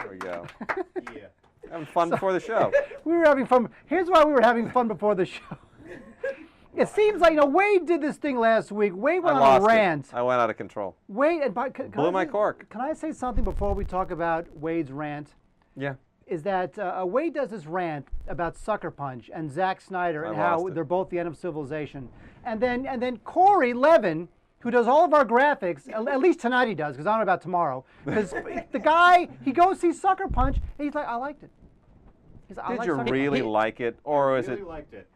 There we go. Yeah. Having fun before the show. We were having fun. Here's why we were having fun before the show. It seems like, Wade did this thing last week. Wade went on a rant. I went out of control. Wade, and blew my cork. Can I say something before we talk about Wade's rant? Yeah. Is that Wade does this rant about Sucker Punch and Zack Snyder and how they're both the end of civilization, and then Corey Levin, who does all of our graphics, at least tonight he does, because I don't know about tomorrow, because the guy, he goes see Sucker Punch and he's like, I liked it. Did you really like it, or was it? I really liked it.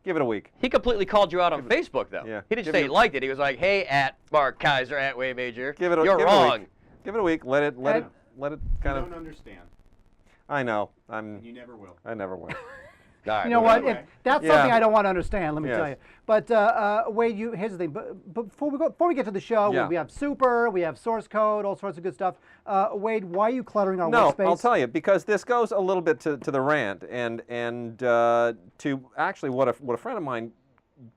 Give it a week. He completely called you out on Facebook, though. Yeah. He didn't say he liked it. He was like, "Hey, at Mark Kaiser, at Wade Major, you're wrong." Give it a week. Let it kind of. I don't understand. I know. You never will. I never will. Right, you know what? That's something I don't want to understand. Let me tell you. But Wade, here's the thing. But before we get to the show, we have Super, we have Source Code, all sorts of good stuff. Wade, why are you cluttering our workspace? No, I'll tell you, because this goes a little bit to the rant and to actually what a friend of mine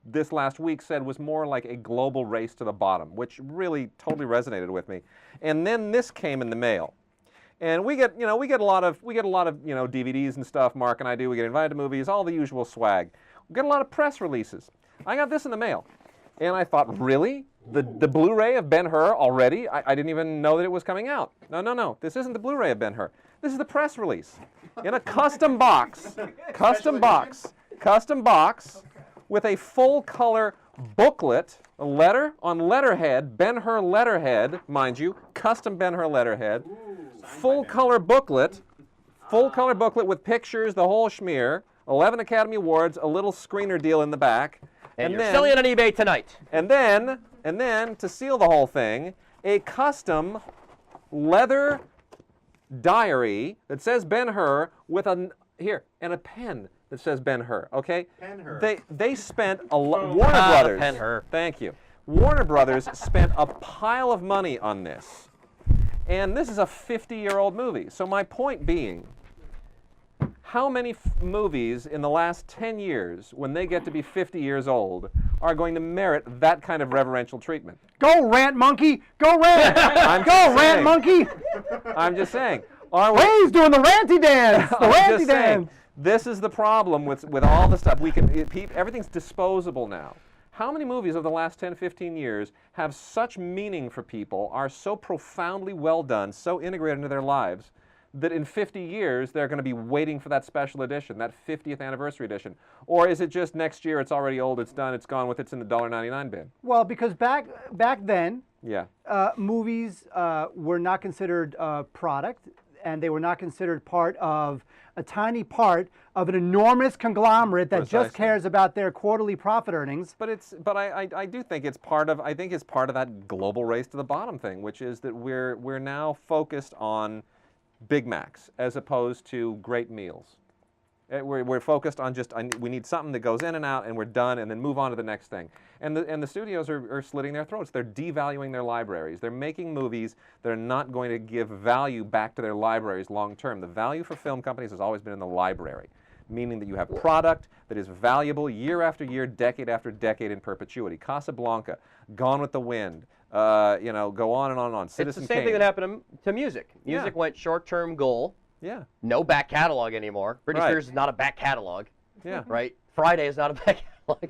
this last week said was more like a global race to the bottom, which really totally resonated with me. And then this came in the mail. And we get a lot of DVDs and stuff. Mark and I do. We get invited to movies, all the usual swag. We get a lot of press releases. I got this in the mail, and I thought, really, the Blu-ray of Ben-Hur already? I didn't even know that it was coming out. No. This isn't the Blu-ray of Ben-Hur. This is the press release in a custom box, custom box, with a full-color booklet, a letter on letterhead, Ben-Hur letterhead, mind you, custom Ben-Hur letterhead. Full-color booklet with pictures, the whole schmear, 11 Academy Awards, a little screener deal in the back. And you're selling it on eBay tonight. And then, to seal the whole thing, a custom leather diary that says Ben-Hur with and a pen that says Ben-Hur, okay? Ben-Hur. They spent Warner Brothers. Ben-Hur. Thank you. Warner Brothers spent a pile of money on this. And this is a 50-year-old movie. So my point being, how many movies in the last 10 years, when they get to be 50 years old, are going to merit that kind of reverential treatment? Go rant, monkey! Go rant! Rant, monkey! I'm just saying. Wade's doing the ranty dance! The ranty dance! This is the problem with all the stuff. Everything's disposable now. How many movies of the last 10, 15 years have such meaning for people, are so profoundly well done, so integrated into their lives, that in 50 years they're going to be waiting for that special edition, that 50th anniversary edition? Or is it just next year, it's already old, it's done, it's gone with, it's in the $1.99 bin? Well, because back then, movies were not considered product, and they were not considered part of a tiny part of an enormous conglomerate that just cares about their quarterly profit earnings. But I do think it's part of that global race to the bottom thing, which is that we're now focused on Big Macs as opposed to great meals. We're focused on we need something that goes in and out and we're done and then move on to the next thing. And the studios are slitting their throats. They're devaluing their libraries. They're making movies that are not going to give value back to their libraries long term. The value for film companies has always been in the library, meaning that you have product that is valuable year after year, decade after decade in perpetuity. Casablanca, Gone with the Wind, go on and on and on. Citizen It's the same thing that happened to music. Music went short-term goal. Yeah. No back catalog anymore. Britney Spears is not a back catalog. Yeah. Right? Friday is not a back catalog.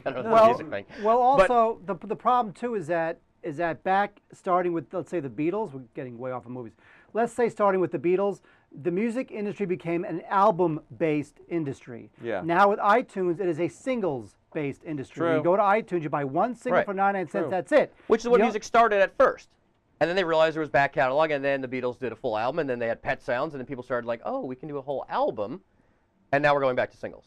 I don't know the music thing. Well, also, the problem, too, is that back starting with, let's say, the Beatles, we're getting way off of movies. Let's say starting with the Beatles, the music industry became an album-based industry. Yeah. Now with iTunes, it is a singles-based industry. True. You go to iTunes, you buy one single for 99 cents, that's it. Which is what music started at first. And then they realized there was back catalog, and then the Beatles did a full album, and then they had Pet Sounds, and then people started like, oh, we can do a whole album, and now we're going back to singles.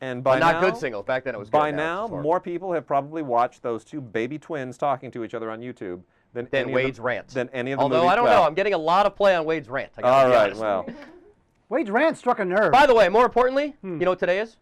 And by not good singles. Back then it was good. By now, more people have probably watched those two baby twins talking to each other on YouTube than Wade's rant. Than any of the Although movies. I don't know, I'm getting a lot of play on Wade's rant. All right, well. Wade's rant struck a nerve. By the way, more importantly, you know what today is?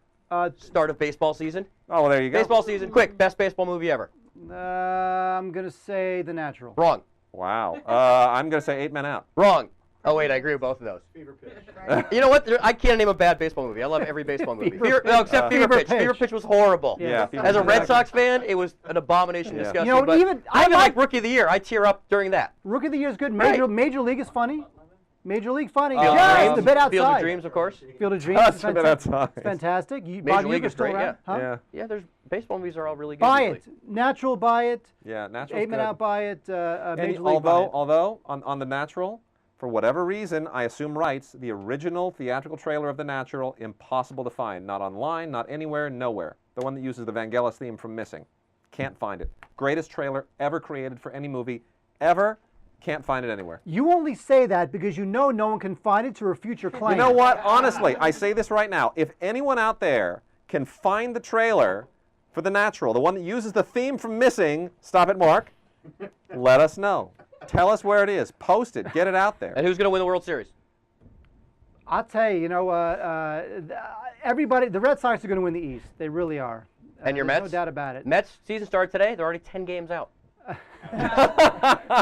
Start of baseball season. Oh, well, there you go. Baseball season, quick, best baseball movie ever. I'm going to say The Natural. Wrong. Wow. I'm going to say 8 Men Out. Wrong. Oh, wait, I agree with both of those. Fever Pitch. You know what? I can't name a bad baseball movie. I love every baseball movie. Except Fever Pitch. Fever Pitch was horrible. Yeah. As a Red Sox fan, it was an abomination, disgusting. You know, I even like Rookie of the Year. I tear up during that. Rookie of the Year is good. Major League is funny. Major League Funny. Field of Yes, Dreams. the bit outside. Field of Dreams, of course. Field of Dreams. That's is a bit fantastic. outside. It's fantastic. Major Bob League Ueber's is still great, around, yeah. huh? Yeah. Yeah, there's baseball movies are all really good. Buy usually. it. Natural, buy it. Yeah, natural. 8 Men Out, buy it. And Major League, buy it. although on the Natural, for whatever reason, I assume rights, the original theatrical trailer of the Natural, impossible to find. Not online, not anywhere, nowhere. The one that uses the Vangelis theme from Missing. Can't find it. Greatest trailer ever created for any movie, ever. Can't find it anywhere. You only say that because you know no one can find it to refute your claim. You know what? Honestly, I say this right now. If anyone out there can find the trailer for The Natural, the one that uses the theme from Missing, stop it, Mark, let us know. Tell us where it is. Post it. Get it out there. And who's going to win the World Series? I'll tell you, everybody, the Red Sox are going to win the East. They really are. And your There's Mets? no doubt about it. Mets season started today. They're already 10 games out.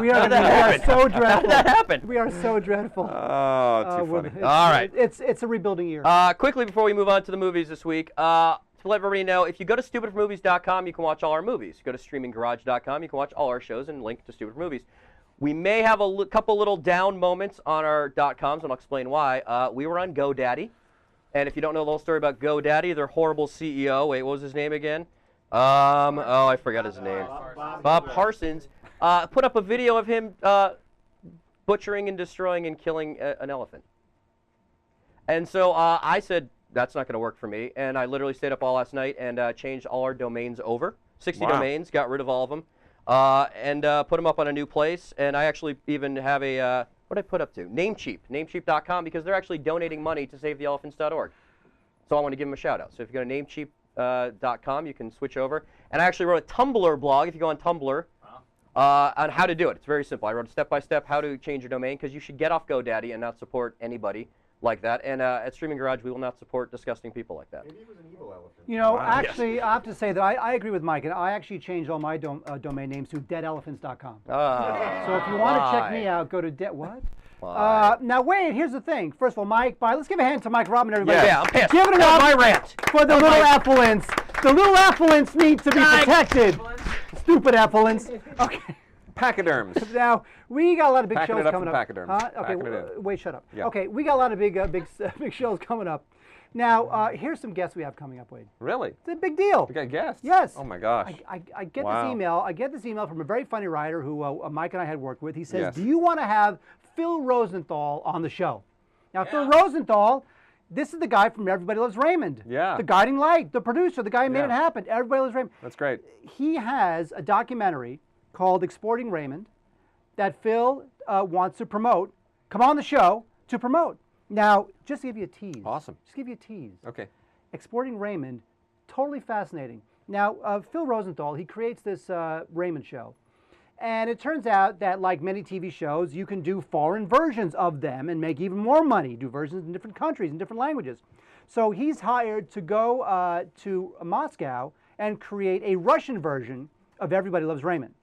We are so dreadful. How did that happen? We are so dreadful. Oh, too funny. All right. It's a rebuilding year. Quickly before we move on to the movies this week, to let everybody know, if you go to stupidformovies.com, you can watch all our movies. You go to streaminggarage.com, you can watch all our shows and link to Stupid for Movies. We may have a couple little down moments on our .coms, and I'll explain why. We were on GoDaddy, and if you don't know the whole story about GoDaddy, their horrible CEO, wait, what was his name again? Oh, I forgot his name. Bob Parsons put up a video of him butchering and destroying and killing an elephant. And so I said, that's not going to work for me. And I literally stayed up all last night and changed all our domains over. 60 Wow. domains, got rid of all of them, and put them up on a new place. And I actually even have a, what did I put up to? Namecheap, namecheap.com, because they're actually donating money to savetheelephants.org. So I want to give them a shout out. So if you go to namecheap.com, you can switch over. And I actually wrote a Tumblr blog, if you go on Tumblr, on how to do it. It's very simple. I wrote step-by-step how to change your domain, because you should get off GoDaddy and not support anybody like that. And at Streaming Garage, we will not support disgusting people like that. Maybe it was an evil elephant. You know, Wow. actually, I have to say that I agree with Mike, and I actually changed all my domain names to deadelephants.com. So if you want to check me out, go to what? Why? Now wait, here's the thing. First of all, Mike, bye. Let's give a hand to Mike Robin, everybody. Yeah, I'm pissed. Give it That up was my rant. for the little affluents. The little affluents need to be protected. Stupid affluents. Okay. Pachyderms. Now we got a lot of big Packing shows it up coming from up. pachyderms. Huh? Okay, Packing it in. wait, shut up. Yeah. Okay, we got a lot of big shows coming up. Now here's some guests we have coming up, Wade. Really? It's a big deal. You got guests? Yes. Oh my gosh. I get Wow. this email. I get this email from a very funny writer who Mike and I had worked with. He says, Yes. "Do you want to have Phil Rosenthal on the show?" Now, Phil Rosenthal, this is the guy from Everybody Loves Raymond. Yeah. The guiding light, the producer, the guy who made Yeah. it happen. Everybody Loves Raymond. That's great. He has a documentary called Exporting Raymond that Phil wants to promote. Come on the show to promote. Now, just to give you a tease. Awesome. Just to give you a tease. Okay. Exporting Raymond, totally fascinating. Now, Phil Rosenthal, he creates this Raymond show. And it turns out that, like many TV shows, you can do foreign versions of them and make even more money, do versions in different countries, in different languages. So he's hired to go to Moscow and create a Russian version of Everybody Loves Raymond.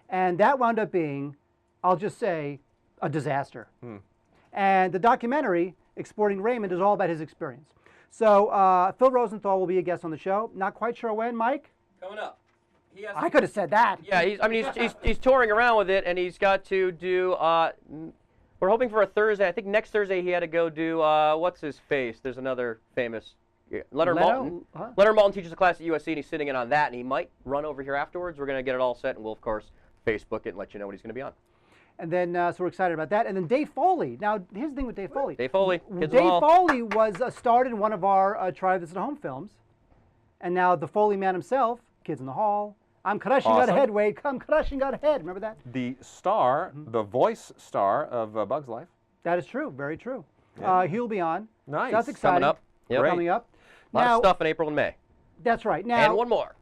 And that wound up being, I'll just say, a disaster. And the documentary, Exporting Raymond, is all about his experience. So Phil Rosenthal will be a guest on the show. Not quite sure when, Mike? Coming up. I could have said that. Yeah, he's touring around with it, and he's got to do. We're hoping for a Thursday. I think next Thursday he had to go do. What's his face? There's another famous. Leonard Maltin. Huh? Leonard Maltin teaches a class at USC, and he's sitting in on that, and he might run over here afterwards. We're going to get it all set, and we'll, of course, Facebook it and let you know what he's going to be on. And then, so we're excited about that. And then Dave Foley. Now, here's the thing with Dave Foley. Dave Foley, Kids in the Dave Hall. Foley was starred in one of our Try This at Home films. And now the Foley man himself, Kids in the Hall. I'm crushing Awesome. got ahead, Wade. I'm crushing got ahead. Remember that? The star, the voice star of Bug's Life. That is true. Very true. Yeah. He'll be on. Nice. That's exciting. Coming up. Yep. Great. Coming up. A lot Now, of stuff in April and May. that's right. Now, And one more.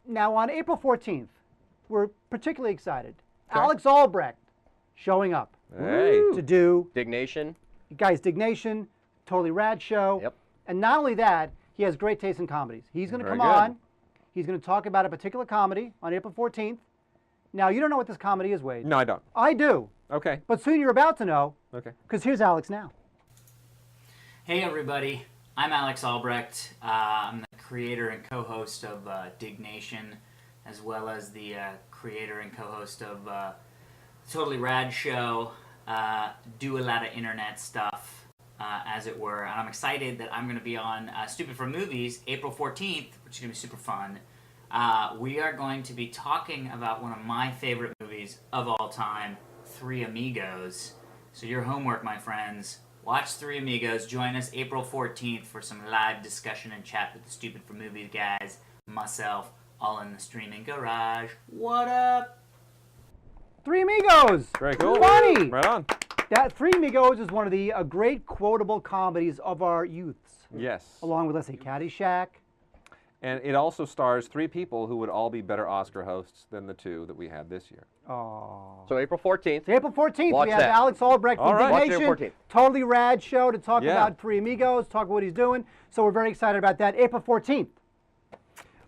Now, on April 14th, we're particularly excited. Okay. Alex Albrecht showing up Hey. to do, Dignation. guys, Dignation, totally rad show. Yep. And not only that, he has great taste in comedies. He's going to Very come good. on. He's going to talk about a particular comedy on April 14th. Now, you don't know what this comedy is, Wade. No, I don't. I do. Okay. But soon you're about to know, Okay. because here's Alex now. Hey everybody, I'm Alex Albrecht. I'm the creator and co-host of Dignation, as well as the creator and co-host of Totally Rad Show. do a lot of internet stuff, as it were. And I'm excited that I'm going to be on Stupid for Movies April 14th, which is going to be super fun. We are going to be talking about one of my favorite movies of all time, Three Amigos. So your homework, my friends, watch Three Amigos. Join us April 14th for some live discussion and chat with the Stupid for Movies guys, myself, all in the streaming garage. What up? Three Amigos. Very cool. Funny. Right on. That Three Amigos is one of the great quotable comedies of our youths. Yes. Along with, let's say, Caddyshack. And it also stars 3 people who would all be better Oscar hosts than the 2 that we had this year. Oh. So April 14th. April 14th, Watch we have that. Alex Albrecht All from right. Big Watch it April Nation. 14th. Totally rad show to talk Yeah. about Three Amigos, talk about what he's doing. So we're very excited about that. April 14th.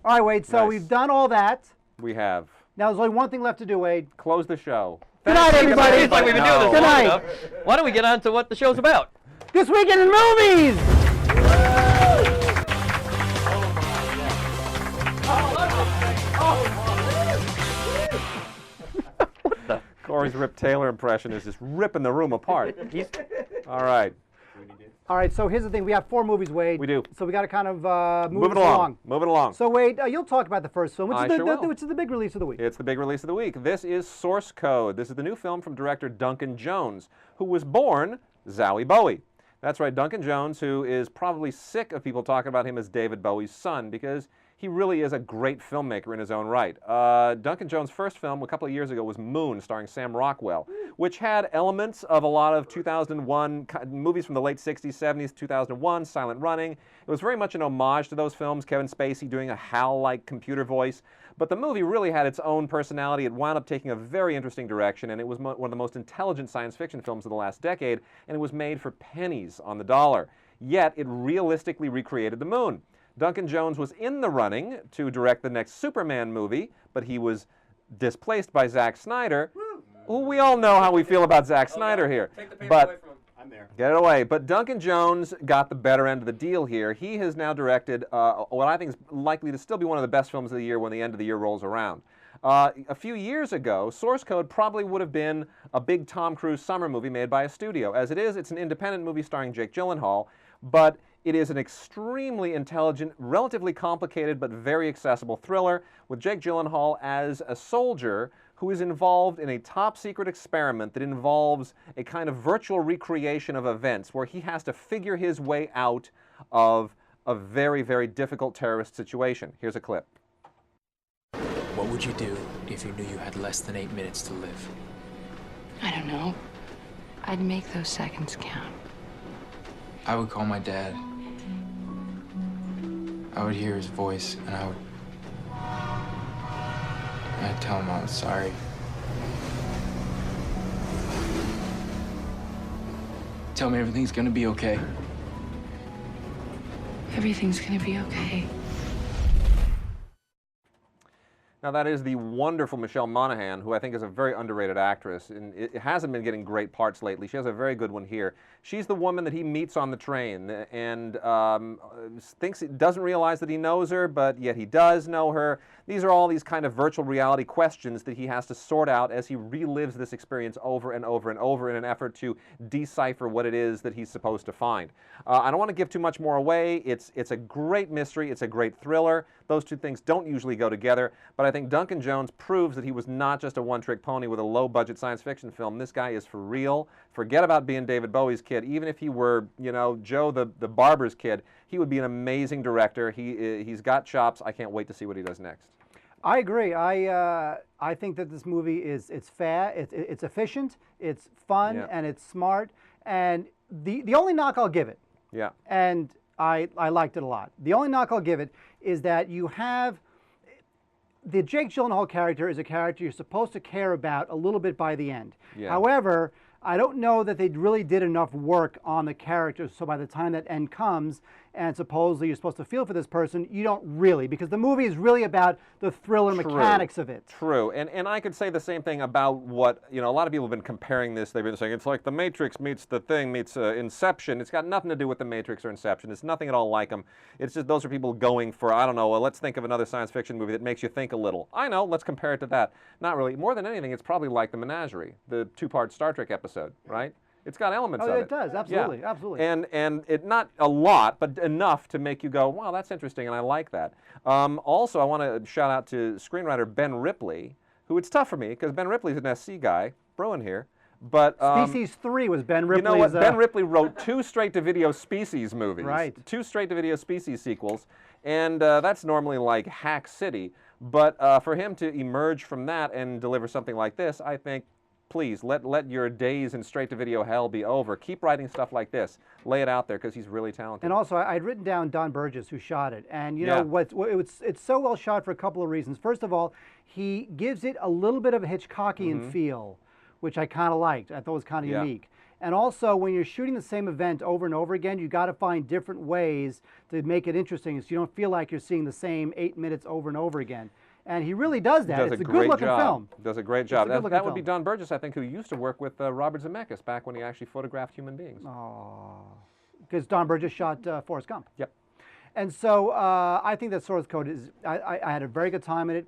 All right, Wade, so Nice. we've done all that. We have. Now there's only one thing left to do, Wade. Close the show. Good night, Thank you. everybody. Seems like we've been doing this Good long night. enough. Why don't we get on to what the show's about? This weekend in movies! Corey's Rip Taylor impression is just ripping the room apart. All right. All right, so here's the thing. We have 4 movies, Wade. We do. So we got to kind of move Move it this along. Move it along. So, Wade, you'll talk about the first film, which, I is the, sure will. which is the big release of the week. It's the big release of the week. This is Source Code. This is the new film from director Duncan Jones, who was born Zowie Bowie. That's right, Duncan Jones, who is probably sick of people talking about him as David Bowie's son, because he really is a great filmmaker in his own right. Duncan Jones' first film a couple of years ago was Moon, starring Sam Rockwell, which had elements of a lot of 2001 movies from the late 60s, 70s, 2001, Silent Running. It was very much an homage to those films, Kevin Spacey doing a Hal-like computer voice. But the movie really had its own personality. It wound up taking a very interesting direction, and it was one of the most intelligent science fiction films of the last decade, and it was made for pennies on the dollar. Yet, it realistically recreated the moon. Duncan Jones was in the running to direct the next Superman movie, but he was displaced by Zack Snyder, who we all know how we feel about Zack Snyder here. Take the paper But away from him. I'm there. get it away. But Duncan Jones got the better end of the deal here. He has now directed what I think is likely to still be one of the best films of the year when the end of the year rolls around. A few years ago, Source Code probably would have been a big Tom Cruise summer movie made by a studio. As it is, it's an independent movie starring Jake Gyllenhaal, but it is an extremely intelligent, relatively complicated, but very accessible thriller with Jake Gyllenhaal as a soldier who is involved in a top-secret experiment that involves a kind of virtual recreation of events where he has to figure his way out of a very, very difficult terrorist situation. Here's a clip. What would you do if you knew you had less than 8 minutes to live? I don't know. I'd make those seconds count. I would call my dad. I would hear his voice, and I'd tell him I was sorry. Tell me everything's gonna be okay. Everything's gonna be okay. Now that is the wonderful Michelle Monaghan, who I think is a very underrated actress, and it hasn't been getting great parts lately. She has a very good one here. She's the woman that he meets on the train and doesn't realize that he knows her, but yet he does know her. These are all these kind of virtual reality questions that he has to sort out as he relives this experience over and over and over in an effort to decipher what it is that he's supposed to find. I don't want to give too much more away. It's a great mystery. It's a great thriller. Those two things don't usually go together, but I think Duncan Jones proves that he was not just a one-trick pony with a low-budget science fiction film. This guy is for real. Forget about being David Bowie's kid. Even if he were, you know, Joe the barber's kid, he would be an amazing director. He's got chops. I can't wait to see what he does next. I agree. I think that this movie it's fair, it's efficient, it's fun, Yeah. and it's smart. And the only knock I'll give it, Yeah. and I liked it a lot. The only knock I'll give it is that you have the Jake Gyllenhaal character is a character you're supposed to care about a little bit by the end. Yeah. However, I don't know that they really did enough work on the character, so by the time that end comes, and supposedly you're supposed to feel for this person, you don't really, because the movie is really about the thriller mechanics of it. True, and I could say the same thing about what, you know, a lot of people have been comparing this. They've been saying it's like The Matrix meets The Thing meets Inception. It's got nothing to do with The Matrix or Inception. It's nothing at all like them. It's just those are people going for, I don't know, well, let's think of another science fiction movie that makes you think a little. I know, let's compare it to that. Not really. More than anything, it's probably like The Menagerie, the two-part Star Trek episode. episode, right? It's got elements Oh, of it does, absolutely, Yeah. absolutely. And it not a lot, but enough to make you go, wow, that's interesting, and I like that. Also, I want to shout out to screenwriter Ben Ripley, who it's tough for me because Ben Ripley's an SC guy, Bruin here. But Species 3 was Ben Ripley's. You know what? Ben Ripley wrote 2 straight-to-video Species movies. Right. 2 straight-to-video Species sequels, and that's normally like Hack City. But for him to emerge from that and deliver something like this, I think, please, let your days in straight-to-video hell be over. Keep writing stuff like this. Lay it out there because he's really talented. And also, I'd written down Don Burgess, who shot it. And you know, it's so well shot for a couple of reasons. First of all, he gives it a little bit of a Hitchcockian feel, which I kind of liked. I thought was kind of unique. And also, when you're shooting the same event over and over again, you got to find different ways to make it interesting so you don't feel like you're seeing the same 8 minutes over and over again. And he really does that. It's a good-looking film. Does a great job. It's a That would be Don Burgess, I think, who used to work with Robert Zemeckis back when he actually photographed human beings. Oh, because Don Burgess shot Forrest Gump. Yep. And so I think that Source Code is. I had a very good time in it.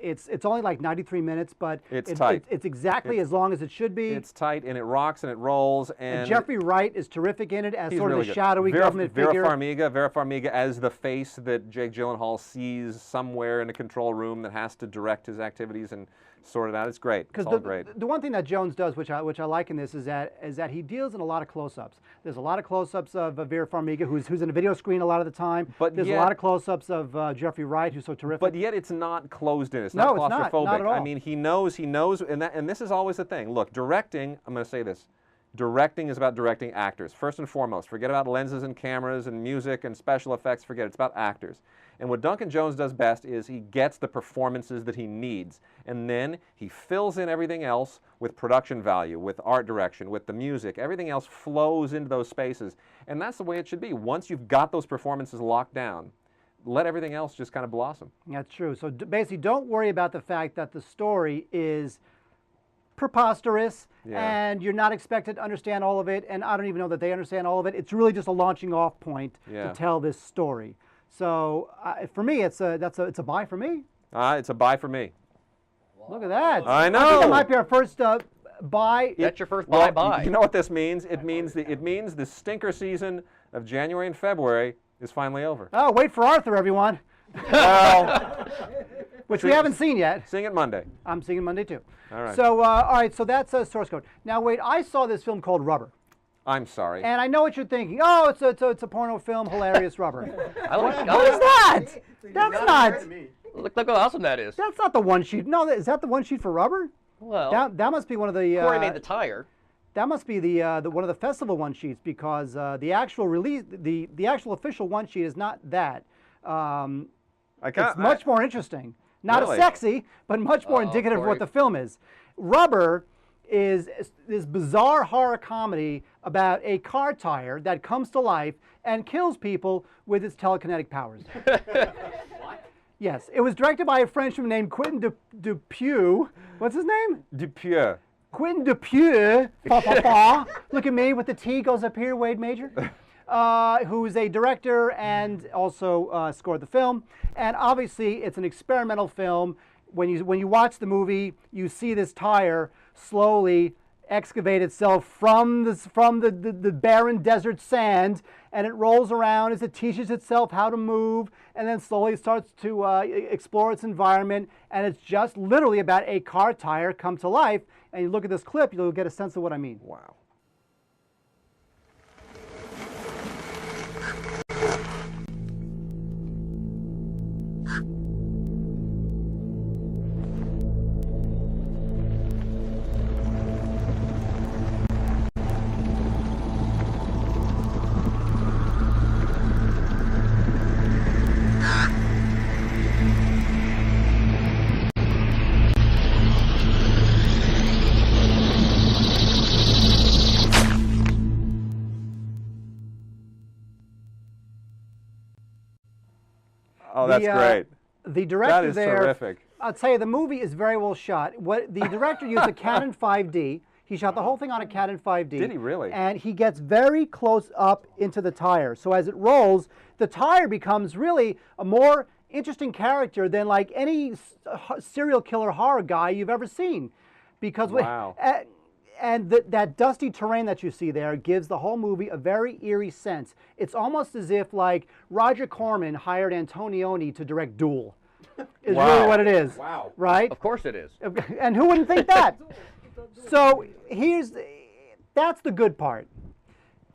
It's only like 93 minutes, but it's tight. It's exactly as long as it should be. It's tight and it rocks and it rolls. And Jeffrey Wright is terrific in it as sort really of the good. shadowy government figure. Vera Farmiga as the face that Jake Gyllenhaal sees somewhere in a control room that has to direct his activities and sort it out. It's great. It's all great. The one thing that Jones does, which I like in this, is that he deals in a lot of close-ups. There's a lot of close-ups of Vera Farmiga, who's in a video screen a lot of the time. But there's a lot of close-ups of Jeffrey Wright, who's so terrific. But yet it's not closed in. It's not claustrophobic. Not at all. I mean, he knows, and this is always the thing. Look, directing, I'm going to say this. Directing is about directing actors, first and foremost. Forget about lenses and cameras and music and special effects. Forget it. It's about actors. And what Duncan Jones does best is he gets the performances that he needs, and then he fills in everything else with production value, with art direction, with the music. Everything else flows into those spaces, and that's the way it should be. Once you've got those performances locked down, let everything else just kind of blossom. That's true. So basically, don't worry about the fact that the story is preposterous and you're not expected to understand all of it, and I don't even know that they understand all of it. It's really just a launching off point to tell this story. So for me, it's a buy for me. It's a buy for me. Look at that. I know. I think that might be our first buy. That's your first buy. You know what this means? It means the stinker season of January and February is finally over. Oh, wait for Arthur, everyone. Well, which we haven't seen yet. Seeing it Monday. I'm seeing it Monday too. All right. So all right, so that's Source Code. Now wait, I saw this film called Rubber. I'm sorry. And I know what you're thinking. Oh, it's a porno film, hilarious Rubber. What is that? That's not. Look how awesome that is. That's not the one sheet. No, is that the one sheet for Rubber? Well, that must be one of the. Corey made the tire. That must be the one of the festival one sheets because the actual release, the actual official one sheet is not that. It's much more interesting. Not Really? as sexy, but much more indicative of what the film is. Rubber is this bizarre horror comedy about a car tire that comes to life and kills people with its telekinetic powers. What? Yes, it was directed by a Frenchman named Quentin Dupieux. What's his name? Dupieux. Quentin Dupieux. Fa, fa, fa. Look at me with the T goes up here, Wade Major. Who's a director and also scored the film. And obviously, it's an experimental film. When you watch the movie, you see this tire slowly excavate itself from the barren desert sand, and it rolls around as it teaches itself how to move, and then slowly starts to explore its environment. And it's just literally about a car tire come to life. And you look at this clip, you'll get a sense of what I mean. Wow. Oh, that's great. The director That is there, terrific. I'll tell you, the movie is very well shot. What the director used a Canon 5D. He shot the whole thing on a Canon 5D. Did he really? And he gets very close up into the tire. So as it rolls, the tire becomes really a more interesting character than like any serial killer horror guy you've ever seen. Because wow. And that dusty terrain that you see there gives the whole movie a very eerie sense. It's almost as if like Roger Corman hired Antonioni to direct Duel. Is really what it is. Wow. Right? Of course it is. And who wouldn't think that? So that's the good part.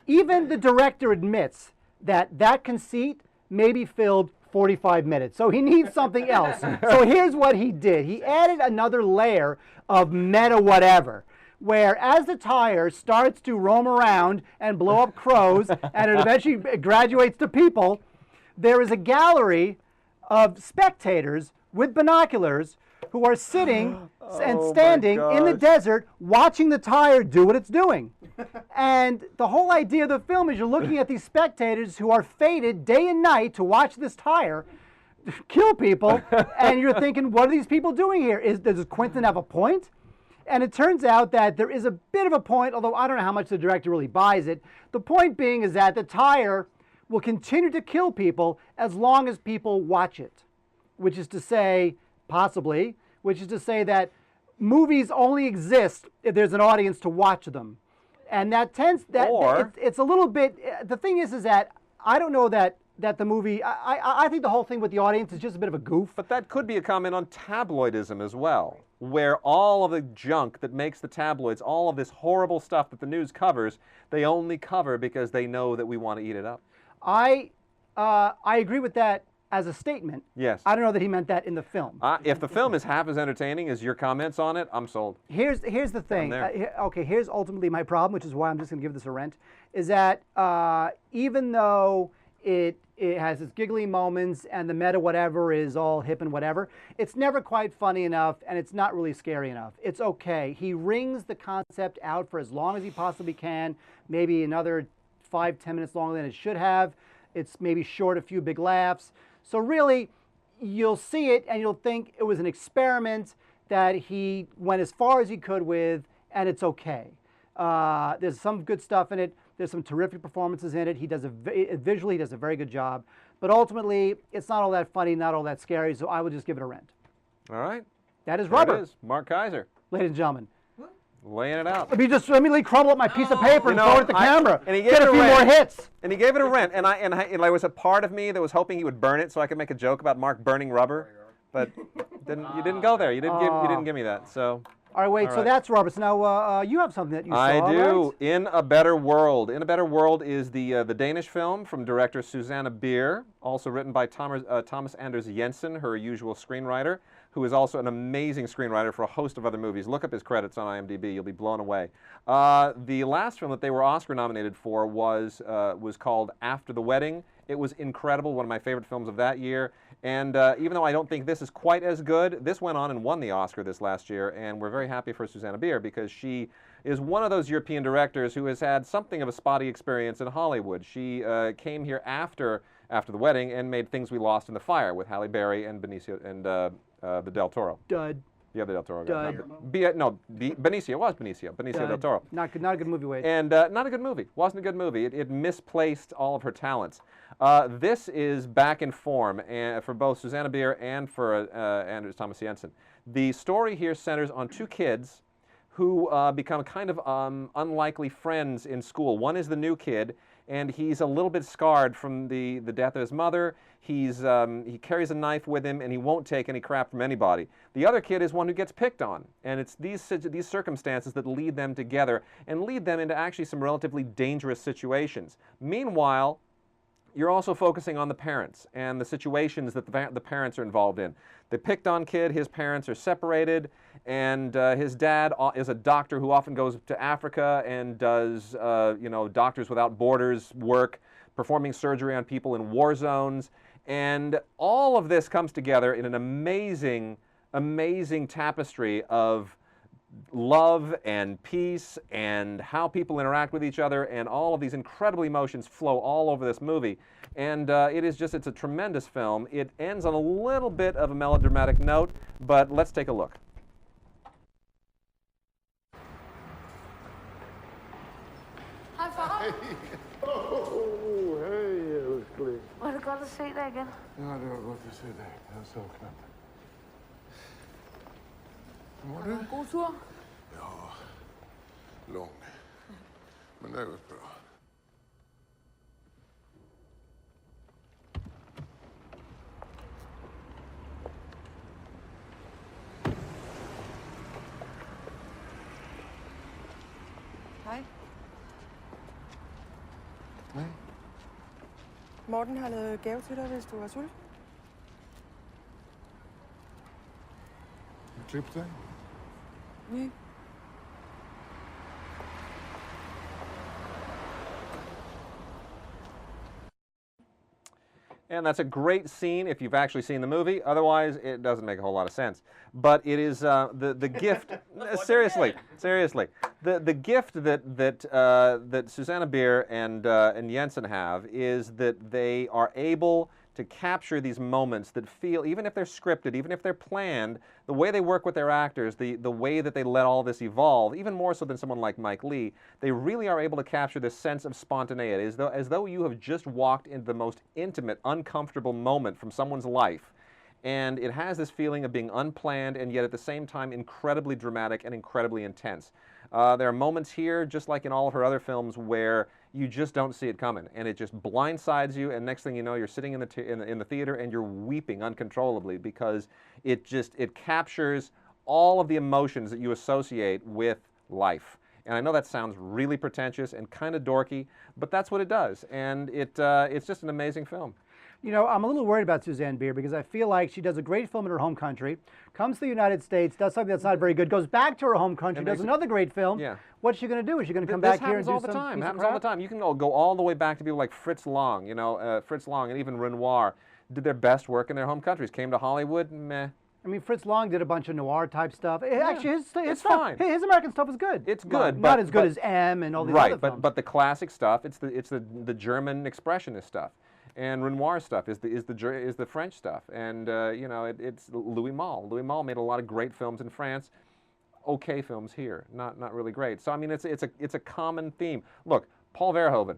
Even the director admits that conceit maybe filled 45 minutes. So he needs something else. So here's what he did. He added another layer of meta whatever, where as the tire starts to roam around and blow up crows and it eventually graduates to people, there is a gallery of spectators with binoculars who are sitting and standing in the desert watching the tire do what it's doing. And the whole idea of the film is you're looking at these spectators who are fated day and night to watch this tire kill people, and you're thinking, what are these people doing here? Does Quentin have a point? And it turns out that there is a bit of a point, although I don't know how much the director really buys it. The point being is that the tire will continue to kill people as long as people watch it, which is to say, possibly, which is to say that movies only exist if there's an audience to watch them. And that tends, it's a little bit, the thing is that I don't know that the movie, I think the whole thing with the audience is just a bit of a goof. But that could be a comment on tabloidism as well, where all of the junk that makes the tabloids, all of this horrible stuff that the news covers, they only cover because they know that we want to eat it up. I agree with that as a statement. Yes. I don't know that he meant that in the film. If the film is half as entertaining as your comments on it, I'm sold. Here's the thing. Here's ultimately my problem, which is why I'm just going to give this a rent, is that even though it has its giggly moments and the meta whatever is all hip and whatever, it's never quite funny enough and it's not really scary enough. It's okay. He wrings the concept out for as long as he possibly can, maybe another 5-10 minutes longer than it should have. It's maybe short a few big laughs. So really, you'll see it and you'll think it was an experiment that he went as far as he could with, and it's okay. There's some good stuff in it. There's some terrific performances in it. Visually, he does a very good job. But ultimately, it's not all that funny, not all that scary, so I would just give it a rent. All right. That is There Rubber, it is. Mark Kaiser, ladies and gentlemen. laying it out. Let me just immediately crumble up my piece of paper and You know, throw it at the camera. and he gave Get it a a few more rent. hits. And he gave it a rent, and there was a part of me that was hoping he would burn it so I could make a joke about Mark burning Rubber, but you didn't go there. You didn't give me that. So. All right, wait. All So right. that's Robert. So now you have something that you saw. I do. Right? In a Better World. In a Better World is the Danish film from director Susanne Bier, also written by Thomas Anders Jensen, her usual screenwriter, who is also an amazing screenwriter for a host of other movies. Look up his credits on IMDb. You'll be blown away. The last film that they were Oscar nominated for was called After the Wedding. It was incredible, one of my favorite films of that year. And even though I don't think this is quite as good, this went on and won the Oscar this last year, and we're very happy for Susanne Bier because she is one of those European directors who has had something of a spotty experience in Hollywood. She came here after the Wedding and made Things We Lost in the Fire with Halle Berry and Benicio and the Del Toro. Dud. Yeah, the Del Toro. Dud. Benicio was Benicio Del Toro. Not a good movie, Wade. And not a good movie. Wasn't a good movie. It misplaced all of her talents. This is back in form for both Susanne Bier and for Anders Thomas Jensen. The story here centers on two kids who become kind of unlikely friends in school. One is the new kid, and he's a little bit scarred from the death of his mother. He carries a knife with him, and he won't take any crap from anybody. The other kid is one who gets picked on, and it's these circumstances that lead them together and lead them into actually some relatively dangerous situations. Meanwhile, you're also focusing on the parents and the situations that the parents are involved in. The picked on kid, his parents are separated, and his dad is a doctor who often goes to Africa and does Doctors Without Borders work, performing surgery on people in war zones. And all of this comes together in an amazing, amazing tapestry of love and peace and how people interact with each other, and all of these incredible emotions flow all over this movie. And it's a tremendous film. It ends on a little bit of a melodramatic note, but let's take a look. High five. Oh, hey, it looks clean. Har du godt at se dig igen? Ja, det var godt at se dig. Det var så knap. Var det en god tur? Ja, lång. Men det har gått bra. Hej. Nej. Morten har lavet gave til dig, hvis du er sulten. Klipp dig. Nej. And that's a great scene if you've actually seen the movie. Otherwise, it doesn't make a whole lot of sense. But it is the gift. Seriously, the gift that Susanna Bier and Jensen have is that they are able to capture these moments that feel, even if they're scripted, even if they're planned, the way they work with their actors, the way that they let all this evolve, even more so than someone like Mike Leigh, they really are able to capture this sense of spontaneity, as though you have just walked into the most intimate, uncomfortable moment from someone's life. And it has this feeling of being unplanned and yet at the same time incredibly dramatic and incredibly intense. There are moments here, just like in all of her other films, where you just don't see it coming, and it just blindsides you, and next thing you know, you're sitting in the theater and you're weeping uncontrollably because it captures all of the emotions that you associate with life. And I know that sounds really pretentious and kind of dorky, but that's what it does, and it's just an amazing film. You know, I'm a little worried about Susanne Bier because I feel like she does a great film in her home country, comes to the United States, does something that's not very good, goes back to her home country, does another great film. Yeah. What's she going to do? Is she going to come back here and do all the time. It happens all the time. You can go all the way back to people like Fritz Lang, Fritz Lang and even Renoir did their best work in their home countries. Came to Hollywood, meh. I mean, Fritz Lang did a bunch of noir type stuff. Actually, it's fine. His American stuff is good. It's good, not as good as M and all these other films. But the classic stuff, it's the German expressionist stuff. And Renoir stuff is the French stuff, and it's Louis Malle. Louis Malle made a lot of great films in France, okay films here, not really great. So I mean, it's a common theme. Look, Paul Verhoeven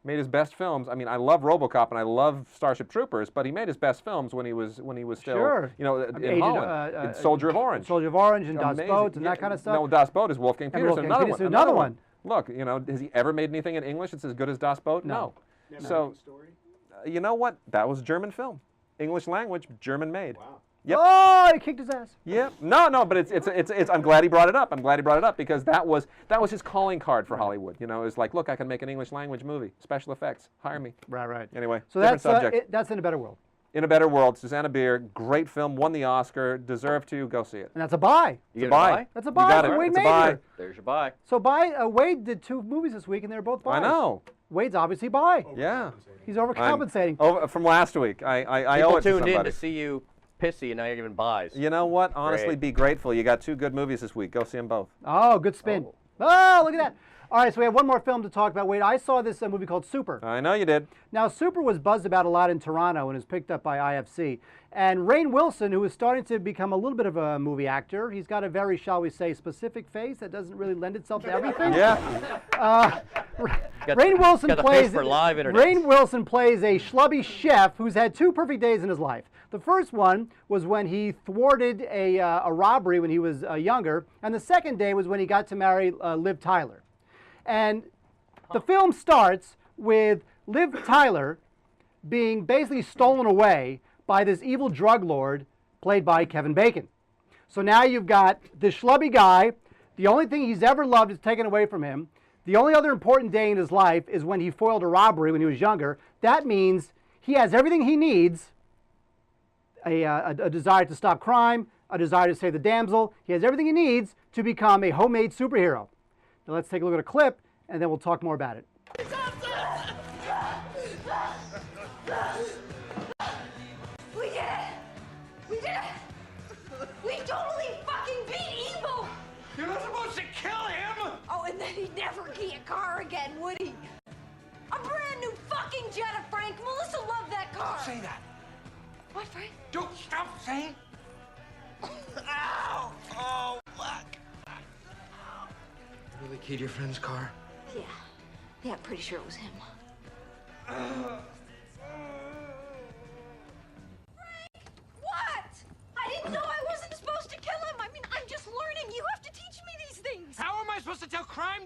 made his best films. I mean, I love RoboCop and I love Starship Troopers, but he made his best films when he was still in Holland, Soldier of Orange. Soldier of Orange and Das Boot and that kind of stuff. No, Das Boot is Wolfgang Petersen. Another one. Look, has he ever made anything in English that's as good as Das Boot? No. So. You know what? That was a German film. English language, German made. Wow. Yep. Oh, he kicked his ass. Yep. No, but it's I'm glad he brought it up. I'm glad he brought it up because that was his calling card for Hollywood. It's like, look, I can make an English language movie. Special effects. Hire me. Right. Anyway, so different subject. That's In a Better World. In a Better World, Susanna Bier, great film, won the Oscar, deserved to, go see it. And that's a buy. It's a buy. That's a buy. You got it. Wade It's a buy. There's your buy. So Wade did 2 movies this week, and they're both buys. I know. Wade's obviously buy. Yeah. He's overcompensating. From last week. I owe People it to tuned in somebody. to see you pissy, and now you're giving buys. You know what? Honestly, Great. be grateful. You got 2 good movies this week. Go see them both. Oh, good spin. Oh, look at that. All right, so we have one more film to talk about. Wade, I saw this movie called Super. I know you did. Now, Super was buzzed about a lot in Toronto and was picked up by IFC. And Rainn Wilson, who is starting to become a little bit of a movie actor, he's got a very, shall we say, specific face that doesn't really lend itself to everything. Yeah. Rainn Wilson plays a schlubby chef who's had 2 perfect days in his life. The first one was when he thwarted a robbery when he was younger, and the second day was when he got to marry Liv Tyler. And the film starts with Liv Tyler being basically stolen away by this evil drug lord played by Kevin Bacon. So now you've got this schlubby guy. The only thing he's ever loved is taken away from him. The only other important day in his life is when he foiled a robbery when he was younger. That means he has everything he needs, a desire to stop crime, a desire to save the damsel. He has everything he needs to become a homemade superhero. Now let's take a look at a clip, and then we'll talk more about it. We did it! We did it! We totally fucking beat evil! You're not supposed to kill him! Oh, and then he'd never get a car again, would he? A brand new fucking Jetta, Frank! Melissa loved that car! Don't say that! What, Frank? Don't stop saying! Ow! Oh, fuck! You really keyed your friend's car? Yeah. Yeah, I'm pretty sure it was him. Uh. Frank! What? I didn't know I wasn't supposed to kill him! I mean, I'm just learning. You have to teach me these things! How am I supposed to tell crime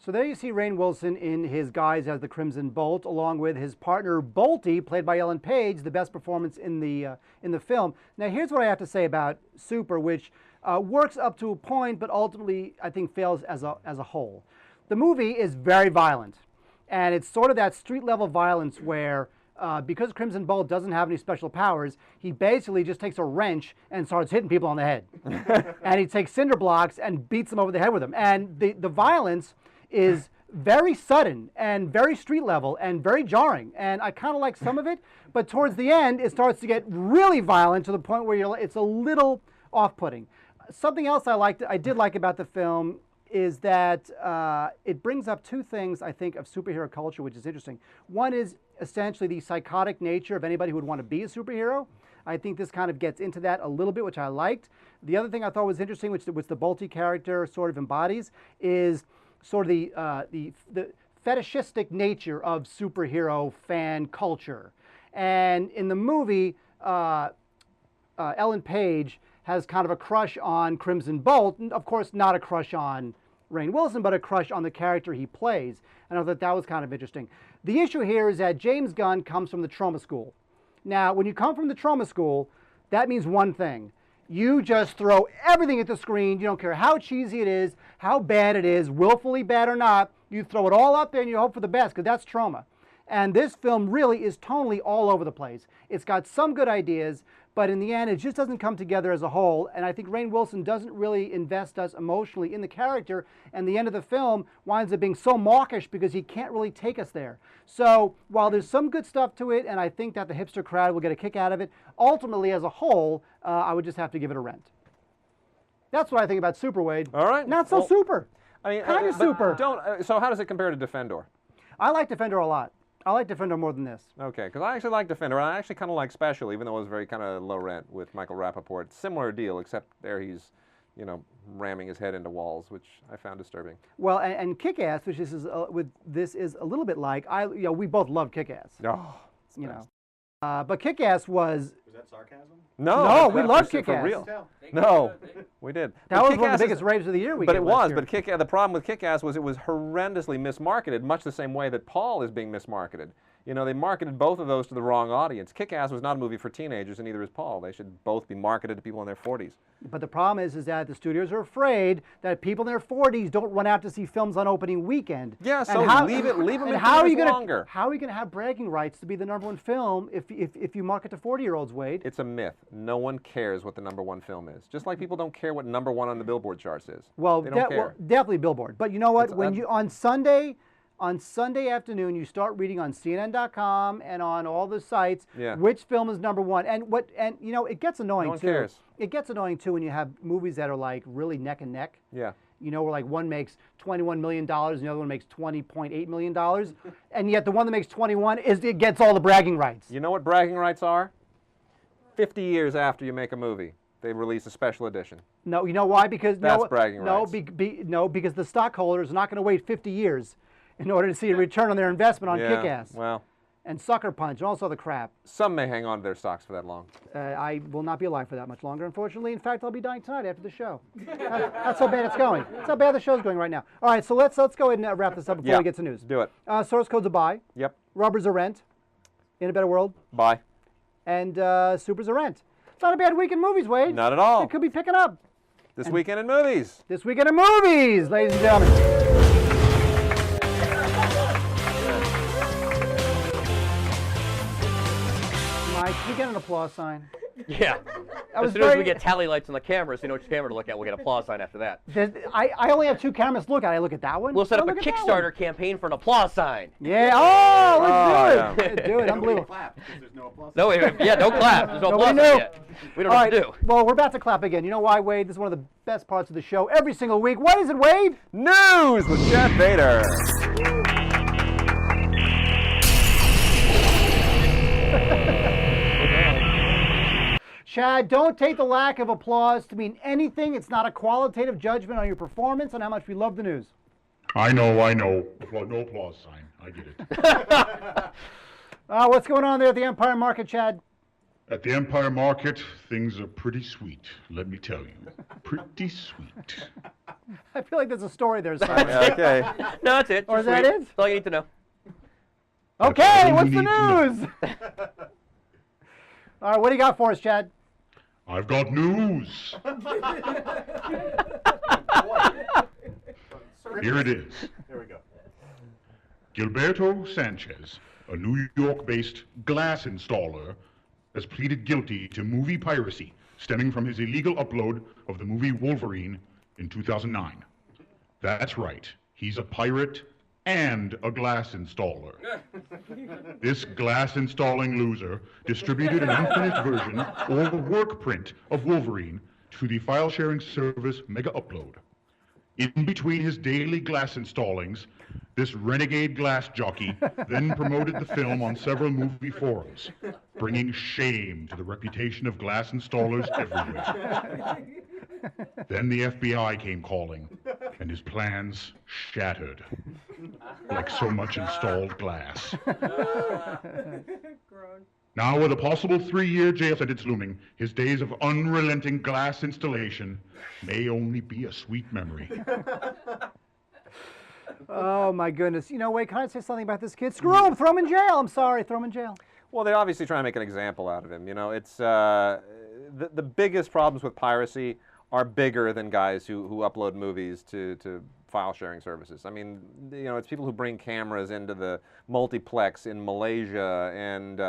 So there you see Rainn Wilson in his guise as the Crimson Bolt, along with his partner Bolty, played by Ellen Page, the best performance in the film. Now here's what I have to say about Super, which works up to a point, but ultimately I think fails as a whole. The movie is very violent, and it's sort of that street level violence where because Crimson Bolt doesn't have any special powers, he basically just takes a wrench and starts hitting people on the head. And he takes cinder blocks and beats them over the head with them. And the violence is very sudden and very street level and very jarring. And I kind of like some of it, but towards the end, it starts to get really violent to the point where it's a little off-putting. Something else I did like about the film is that it brings up two things, I think, of superhero culture, which is interesting. One is essentially the psychotic nature of anybody who would want to be a superhero. I think this kind of gets into that a little bit, which I liked. The other thing I thought was interesting, which the Bolty character sort of embodies, is sort of the fetishistic nature of superhero fan culture. And in the movie, Ellen Page has kind of a crush on Crimson Bolt, and of course not a crush on Rainn Wilson, but a crush on the character he plays. And I thought that was kind of interesting. The issue here is that James Gunn comes from the trauma school. Now, when you come from the trauma school, that means one thing. You just throw everything at the screen. You don't care how cheesy it is, how bad it is, willfully bad or not. You throw it all up there and you hope for the best, because that's trauma. And this film really is tonally all over the place. It's got some good ideas, but in the end, it just doesn't come together as a whole. And I think Rainn Wilson doesn't really invest us emotionally in the character. And the end of the film winds up being so mawkish because he can't really take us there. So while there's some good stuff to it, and I think that the hipster crowd will get a kick out of it, ultimately, as a whole, I would just have to give it a rent. That's what I think about Super, Wade. All right. Not so super. I mean, kind of super. So how does it compare to Defendor? I like Defender a lot. I like Defender more than this. Okay, because I actually like Defender, and I actually kind of like Special, even though it was very kind of low rent with Michael Rappaport. Similar deal, except there he's, ramming his head into walls, which I found disturbing. Well, and Kick-Ass, which this is a little bit like. We both love Kick-Ass. Oh, but Kick-Ass was. Was that sarcasm? No, we love Kick-Ass. For real. No, we did. That was one of the biggest raves of the year. But it was. But the problem with Kick-Ass was it was horrendously mismarketed, much the same way that Paul is being mismarketed. They marketed both of those to the wrong audience. Kick-Ass was not a movie for teenagers, and neither is Paul. They should both be marketed to people in their 40s. But the problem is that the studios are afraid that people in their 40s don't run out to see films on opening weekend. Yeah, so leave them in theaters longer. How are you going to have bragging rights to be the #1 film if you market to 40-year-olds, Wade? It's a myth. No one cares what the #1 film is. Just like people don't care what #1 on the Billboard charts is. Well, they don't care. Definitely Billboard. But you know what? On Sunday afternoon, you start reading on CNN.com and on all the sites which film is #1, and it gets annoying no one too. Cares. It gets annoying too when you have movies that are like really neck and neck. Yeah. Where like one makes $21 million and the other one makes $20.8 million, and yet the one that makes 21 it gets all the bragging rights. You know what bragging rights are? 50 years after you make a movie, they release a special edition. No, you know why? Because that's bragging rights. No, because the stockholders are not going to wait 50 years. In order to see a return on their investment on Kick-Ass. Well. And Sucker Punch and all this other crap. Some may hang on to their stocks for that long. I will not be alive for that much longer, unfortunately. In fact, I'll be dying tonight after the show. That's how bad it's going. That's how bad the show's going right now. All right, so let's go ahead and wrap this up before we get to news. Do it. Source code's a buy. Yep. Rubber's a rent. In a Better World. Buy. And Super's a rent. It's not a bad week in movies, Wade. Not at all. It could be picking up. This weekend in movies. This weekend in movies, ladies and gentlemen. Can we get an applause sign? Yeah. As soon as we get tally lights on the camera, so you know which camera to look at, we'll get an applause sign after that. I only have 2 cameras to look at. I look at that one. We'll set up a Kickstarter campaign for an applause sign. Yeah. Oh, let's do it. Let's do it. Unbelievable. Clap, because there's no applause. No, don't clap. There's no applause sign yet. We don't know what to do. Well, we're about to clap again. You know why, Wade? This is one of the best parts of the show every single week. What is it, Wade? News with Chad Bader. Chad, don't take the lack of applause to mean anything. It's not a qualitative judgment on your performance and how much we love the news. I know. No applause sign. I get it. What's going on there at the Empire Market, Chad? At the Empire Market, things are pretty sweet, let me tell you. Pretty sweet. I feel like there's a story there somewhere. Okay. No, that's it. Or is Just that sweet. it? That's all you need to know. Okay, all what's you the need to know. news? All right, what do you got for us, Chad? I've got news. Here it is. There we go. Gilberto Sanchez, a New York-based glass installer, has pleaded guilty to movie piracy stemming from his illegal upload of the movie Wolverine in 2009. That's right, he's a pirate and a glass installer. This glass installing loser distributed an unfinished version or work print of Wolverine to the file sharing service Mega Upload. In between his daily glass installings, this renegade glass jockey then promoted the film on several movie forums, bringing shame to the reputation of glass installers everywhere. Then the FBI came calling, and his plans shattered, like so much installed glass. Now, with a possible 3-year jail sentence looming, his days of unrelenting glass installation may only be a sweet memory. Oh, my goodness. You know, wait, can I say something about this kid? Screw him, throw him in jail. I'm sorry, throw him in jail. Well, they're obviously trying to make an example out of him. You know, it's the biggest problems with piracy are bigger than guys who upload movies to file sharing services. I mean, you know, it's people who bring cameras into the multiplex in Malaysia, and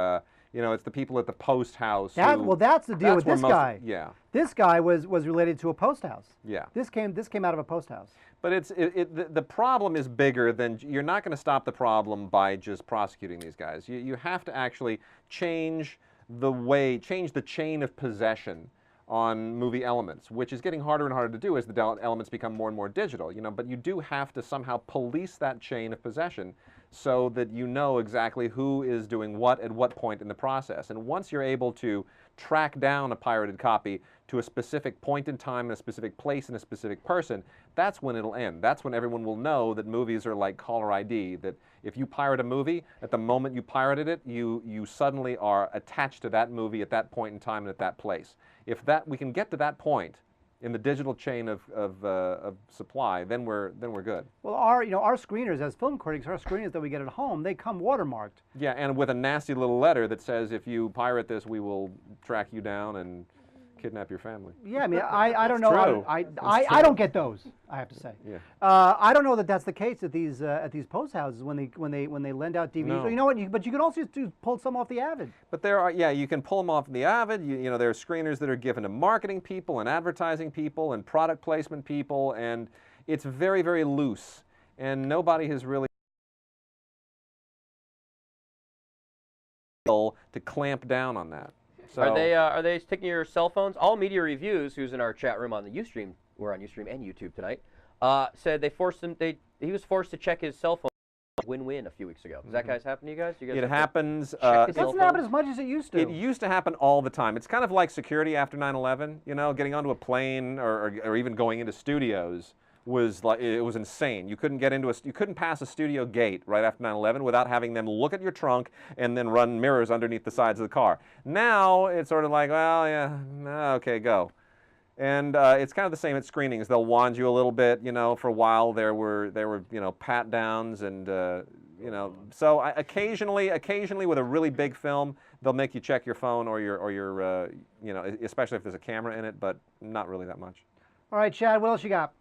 you know, it's the people at the post house. Well, that's the deal with this guy. Yeah. This guy was related to a post house. Yeah. This came out of a post house. But the problem is bigger than, you're not going to stop the problem by just prosecuting these guys. You have to actually change the chain of possession on movie elements, which is getting harder and harder to do as the elements become more and more digital. You know, but you do have to somehow police that chain of possession so that you know exactly who is doing what at what point in the process. And once you're able to track down a pirated copy to a specific point in time, in a specific place, and a specific person, that's when it'll end. That's when everyone will know that movies are like caller ID, that if you pirate a movie, at the moment you pirated it, you suddenly are attached to that movie at that point in time and at that place. If we can get to that point in the digital chain of supply, then we're good. Well, our screeners as film critics, our screeners that we get at home, they come watermarked. Yeah, and with a nasty little letter that says, if you pirate this, we will track you down and kidnap your family. Yeah, I mean, I don't know. True. I don't get those, I have to say. Yeah. I don't know that that's the case at these post houses when they lend out DVDs. No. You know what? But you can also just pull some off the Avid. But there are, yeah, you can pull them off the Avid. You know, there are screeners that are given to marketing people and advertising people and product placement people, and it's very, very loose. And nobody has really to clamp down on that. So, are they taking your cell phones? All Media Reviews, who's in our chat room on the Ustream, we're on Ustream and YouTube tonight, said they forced him. He was forced to check his cell phone. Win-win a few weeks ago. Does that guys happen to you guys? Do you guys it happens. It doesn't happen as much as it used to. It used to happen all the time. It's kind of like security after 9/11. You know, getting onto a plane or even going into studios was like, it was insane. You couldn't get into you couldn't pass a studio gate right after 9/11 without having them look at your trunk and then run mirrors underneath the sides of the car. Now it's sort of like, well, yeah, okay, go. And it's kind of the same at screenings. They'll wand you a little bit, you know. For a while there were you know, pat downs and you know. So occasionally with a really big film, they'll make you check your phone or your you know, especially if there's a camera in it, but not really that much. All right, Chad, what else you got?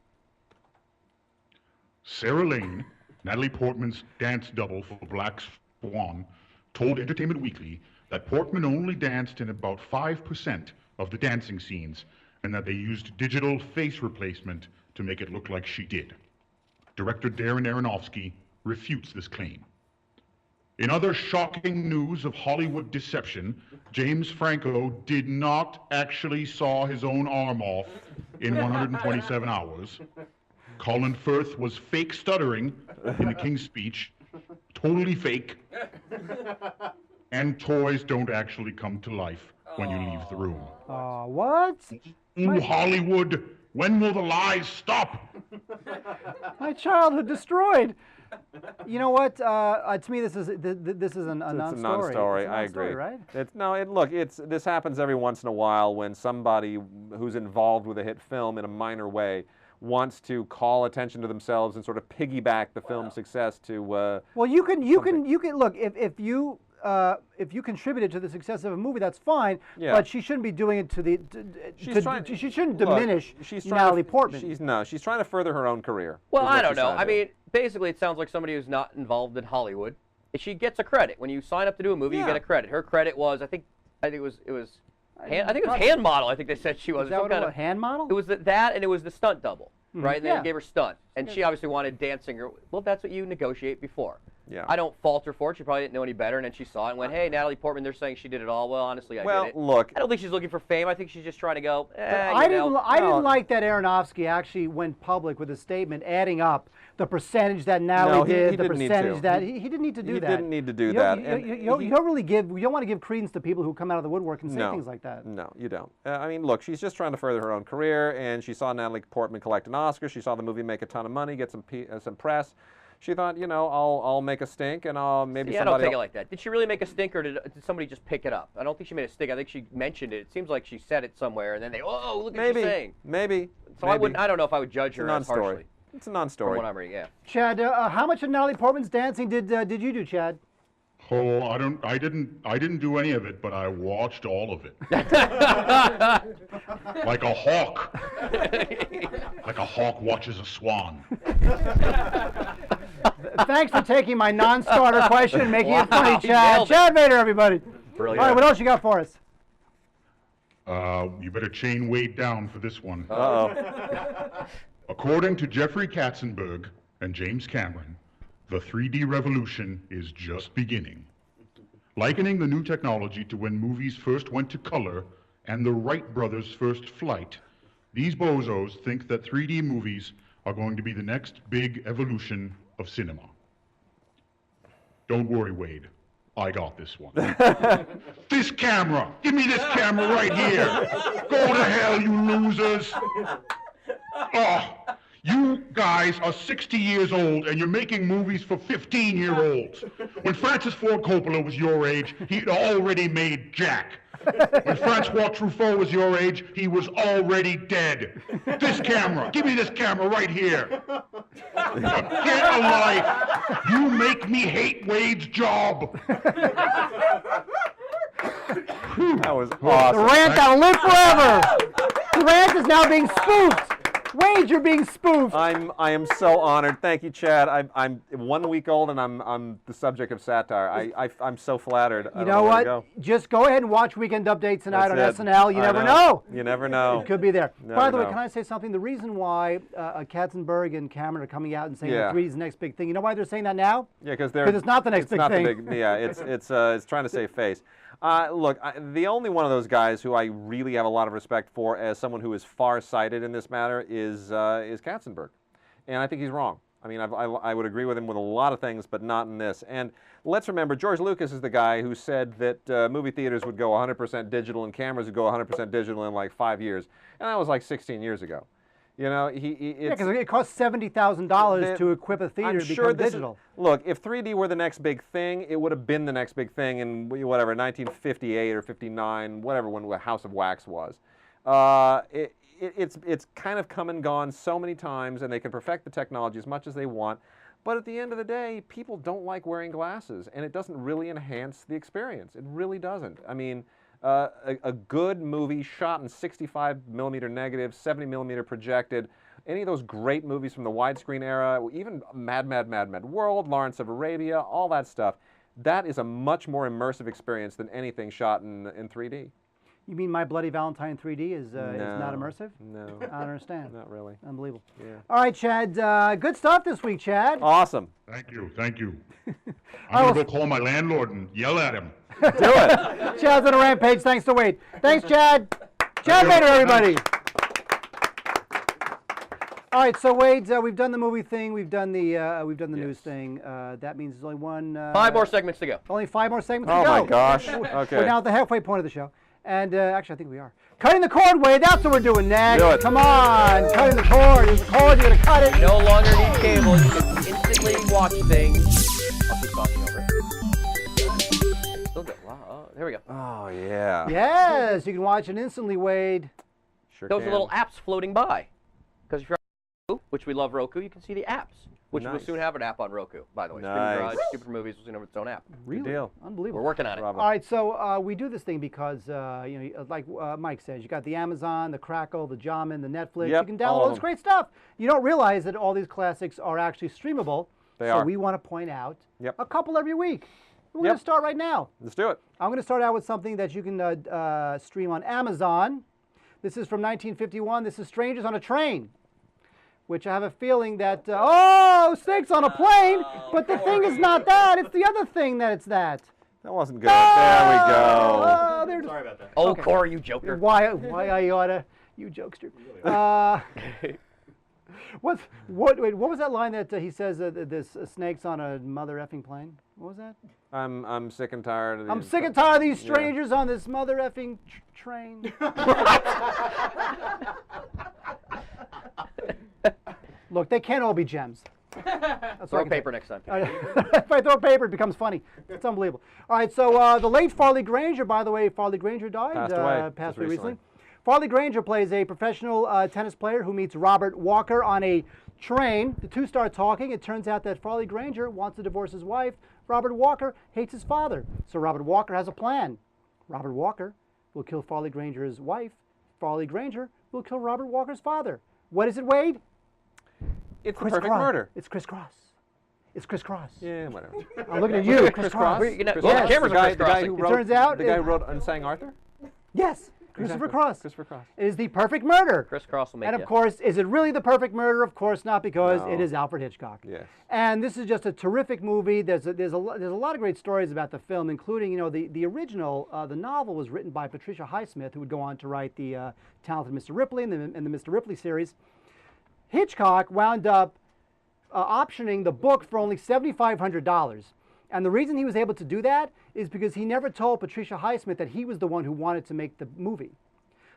Sarah Lane, Natalie Portman's dance double for Black Swan, told Entertainment Weekly that Portman only danced in about 5% of the dancing scenes, and that they used digital face replacement to make it look like she did. Director Darren Aronofsky refutes this claim. In other shocking news of Hollywood deception, James Franco did not actually saw his own arm off in 127 hours. Colin Firth was fake stuttering in the King's Speech, totally fake, and toys don't actually come to life when you leave the room. What? Ooh, Hollywood, when will the lies stop? My childhood destroyed. You know what? To me, this is a non-story. It's a non-story. I agree. Right? Look, this happens every once in a while when somebody who's involved with a hit film in a minor way wants to call attention to themselves and sort of piggyback the film's success to. Well, you can look if you contributed to the success of a movie, that's fine. Yeah. But she shouldn't be doing it to the. She shouldn't diminish Natalie Portman. She's trying to further her own career. Well, I don't know. I mean, basically, it sounds like somebody who's not involved in Hollywood. She gets a credit when you sign up to do a movie. You get a credit. Her credit was, I think it was hand model. I think they said she was. Is that what it was? Hand model? It was that, and it was the stunt double, right? And then they gave her stunt, and she obviously wanted dancing. Well, that's what you negotiate before. Yeah. I don't fault her for it. She probably didn't know any better, and then she saw it and went, "Hey, Natalie Portman, they're saying she did it all." Well, honestly, I did it. Look, I don't think she's looking for fame. I think she's just trying to go. I didn't like that Aronofsky actually went public with a statement adding up the percentage that Natalie did, the percentage that he didn't need to do that. He didn't need to do that. You don't really you don't want to give credence to people who come out of the woodwork and say things like that. No, you don't. I mean, look, she's just trying to further her own career, and she saw Natalie Portman collect an Oscar. She saw the movie make a ton of money, get some press. She thought, I'll make a stink, and maybe somebody. I don't take it like that. Did she really make a stink, or did somebody just pick it up? I don't think she made a stink. I think she mentioned it. It seems like she said it somewhere, and then look what she's saying. Maybe. So I don't know if I would judge her as harshly. It's a non-story. From what I'm reading, yeah. Chad, how much of Natalie Portman's dancing did you do, Chad? Oh, I didn't do any of it, but I watched all of it. Like a hawk. Like a hawk watches a swan. Thanks for taking my non-starter question and making it funny, Chad. Chad Vader, everybody. Brilliant. All right, what else you got for us? You better chain Wade down for this one. Uh-oh. According to Jeffrey Katzenberg and James Cameron, the 3D revolution is just beginning. Likening the new technology to when movies first went to color and the Wright brothers' first flight, these bozos think that 3D movies are going to be the next big evolution of cinema. Don't worry, Wade. I got this one. This camera! Give me this camera right here! Go to hell, you losers! Oh, you guys are 60 years old and you're making movies for 15-year-olds. When Francis Ford Coppola was your age, he'd already made Jack. When Francois Truffaut was your age, he was already dead. This camera, give me this camera right here. Get a life. You make me hate Wade's job. That was awesome. The rant that'll live forever. The rant is now being spoofed. Wade, you're being spoofed. I am so honored. Thank you, Chad. I'm 1 week old and I'm the subject of satire. I'm so flattered. You know what? Just go ahead and watch Weekend Update tonight on SNL. You never know. You never know. It could be there. By the way, can I say something? The reason why Katzenberg and Cameron are coming out and saying that 3D is the next big thing. You know why they're saying that now? Yeah, because it's not the next big thing. It's trying to save face. Look, the only one of those guys who I really have a lot of respect for as someone who is far-sighted in this matter is Katzenberg. And I think he's wrong. I mean, I would agree with him with a lot of things, but not in this. And let's remember, George Lucas is the guy who said that movie theaters would go 100% digital and cameras would go 100% digital in like 5 years. And that was like 16 years ago. You know, because it costs $70,000 to equip a theater to become digital. Look, if 3D were the next big thing, it would have been the next big thing in whatever 1958 or 59, whatever, when House of Wax was. It's kind of come and gone so many times, and they can perfect the technology as much as they want. But at the end of the day, people don't like wearing glasses, and it doesn't really enhance the experience. It really doesn't. I mean. A good movie shot in 65mm negative, 70mm projected, any of those great movies from the widescreen era, even Mad World, Lawrence of Arabia, all that stuff, that is a much more immersive experience than anything shot in 3D. You mean My Bloody Valentine 3D is not immersive? No. I don't understand. Not really. Unbelievable. Yeah. All right, Chad. Good stuff this week, Chad. Awesome. Thank you. I'm going to go call my landlord and yell at him. Do it. Chad's on a rampage. Thanks to Wade. Thanks, Chad. Chad Vader, everybody. All right, so Wade, we've done the movie thing. We've done the news thing. That means there's only one. 5 more segments to go. Only 5 more segments to go. Oh my gosh. Okay. We're now at the halfway point of the show. And actually, I think we are. Cutting the cord, Wade. That's what we're doing next. Do it. Come on. Cutting the cord. There's a cord. You're going to cut it. No longer need cable. You can instantly watch things. I'll keep talking over it. Still good. Wow. Oh, there we go. Oh, yeah. Yes. You can watch it instantly, Wade. Sure Those can. are little apps floating by. Because if you're which we love Roku, you can see the apps, which we'll Nice. soon have an app on Roku, by the way. Nice. Streaming Garage, Stupid for Movies will soon have its own app. Really? deal. Unbelievable. We're working on it. Bravo. All right, so we do this thing because, like Mike says, you got the Amazon, the Crackle, the Jamin, the Netflix. Yep, You can download all all of this them. great stuff. You don't realize that all these classics are actually streamable. They so are. we want to point out Yep. a couple every week. We're Yep. going to start right now. Let's do it. I'm going to start out with something that you can stream on Amazon. This is from 1951. This is Strangers on a Train, which I have a feeling that, Snakes on a Plane, but the thing is not that. It's the other thing that it's that. That wasn't good. There we go. Oh, there it is. Sorry about that. Oh, Okay. Corey, you joker. Why I oughta, you jokester. What was that line that he says? This snake's on a mother effing plane. What was that? I'm sick and tired of these. I'm sick and tired of these strangers on this mother effing train. Look, they can't all be gems. That's Throw what I can paper say. next time. If I throw paper, it becomes funny. It's unbelievable. All right, so the late Farley Granger, by the way, Farley Granger died. Passed away Passed just away recently. recently. Farley Granger plays a professional tennis player who meets Robert Walker on a train. The two start talking. It turns out that Farley Granger wants to divorce his wife. Robert Walker hates his father. So Robert Walker has a plan. Robert Walker will kill Farley Granger's wife. Farley Granger will kill Robert Walker's father. What is it, Wade? It's the Criss perfect Cross. murder. It's crisscross. It's crisscross. Yeah, whatever. I'm looking at you, crisscross. Wait, you know- Chris well, Cross? the cameras the are guy, the guy crisscrossing. who It wrote, turns out the guy it- who wrote and sang Arthur. Yes, Christopher Exactly. Cross. Christopher Cross. It is the perfect murder. Chris Cross will make And of ya. course, is it really the perfect murder? Of course not, because No. it is Alfred Hitchcock. Yes. And this is just a terrific movie. There's a lot of great stories about the film, including the original. The novel was written by Patricia Highsmith, who would go on to write the Talented Mr. Ripley and the Mr. Ripley series. Hitchcock wound up optioning the book for only $7,500. And the reason he was able to do that is because he never told Patricia Highsmith that he was the one who wanted to make the movie.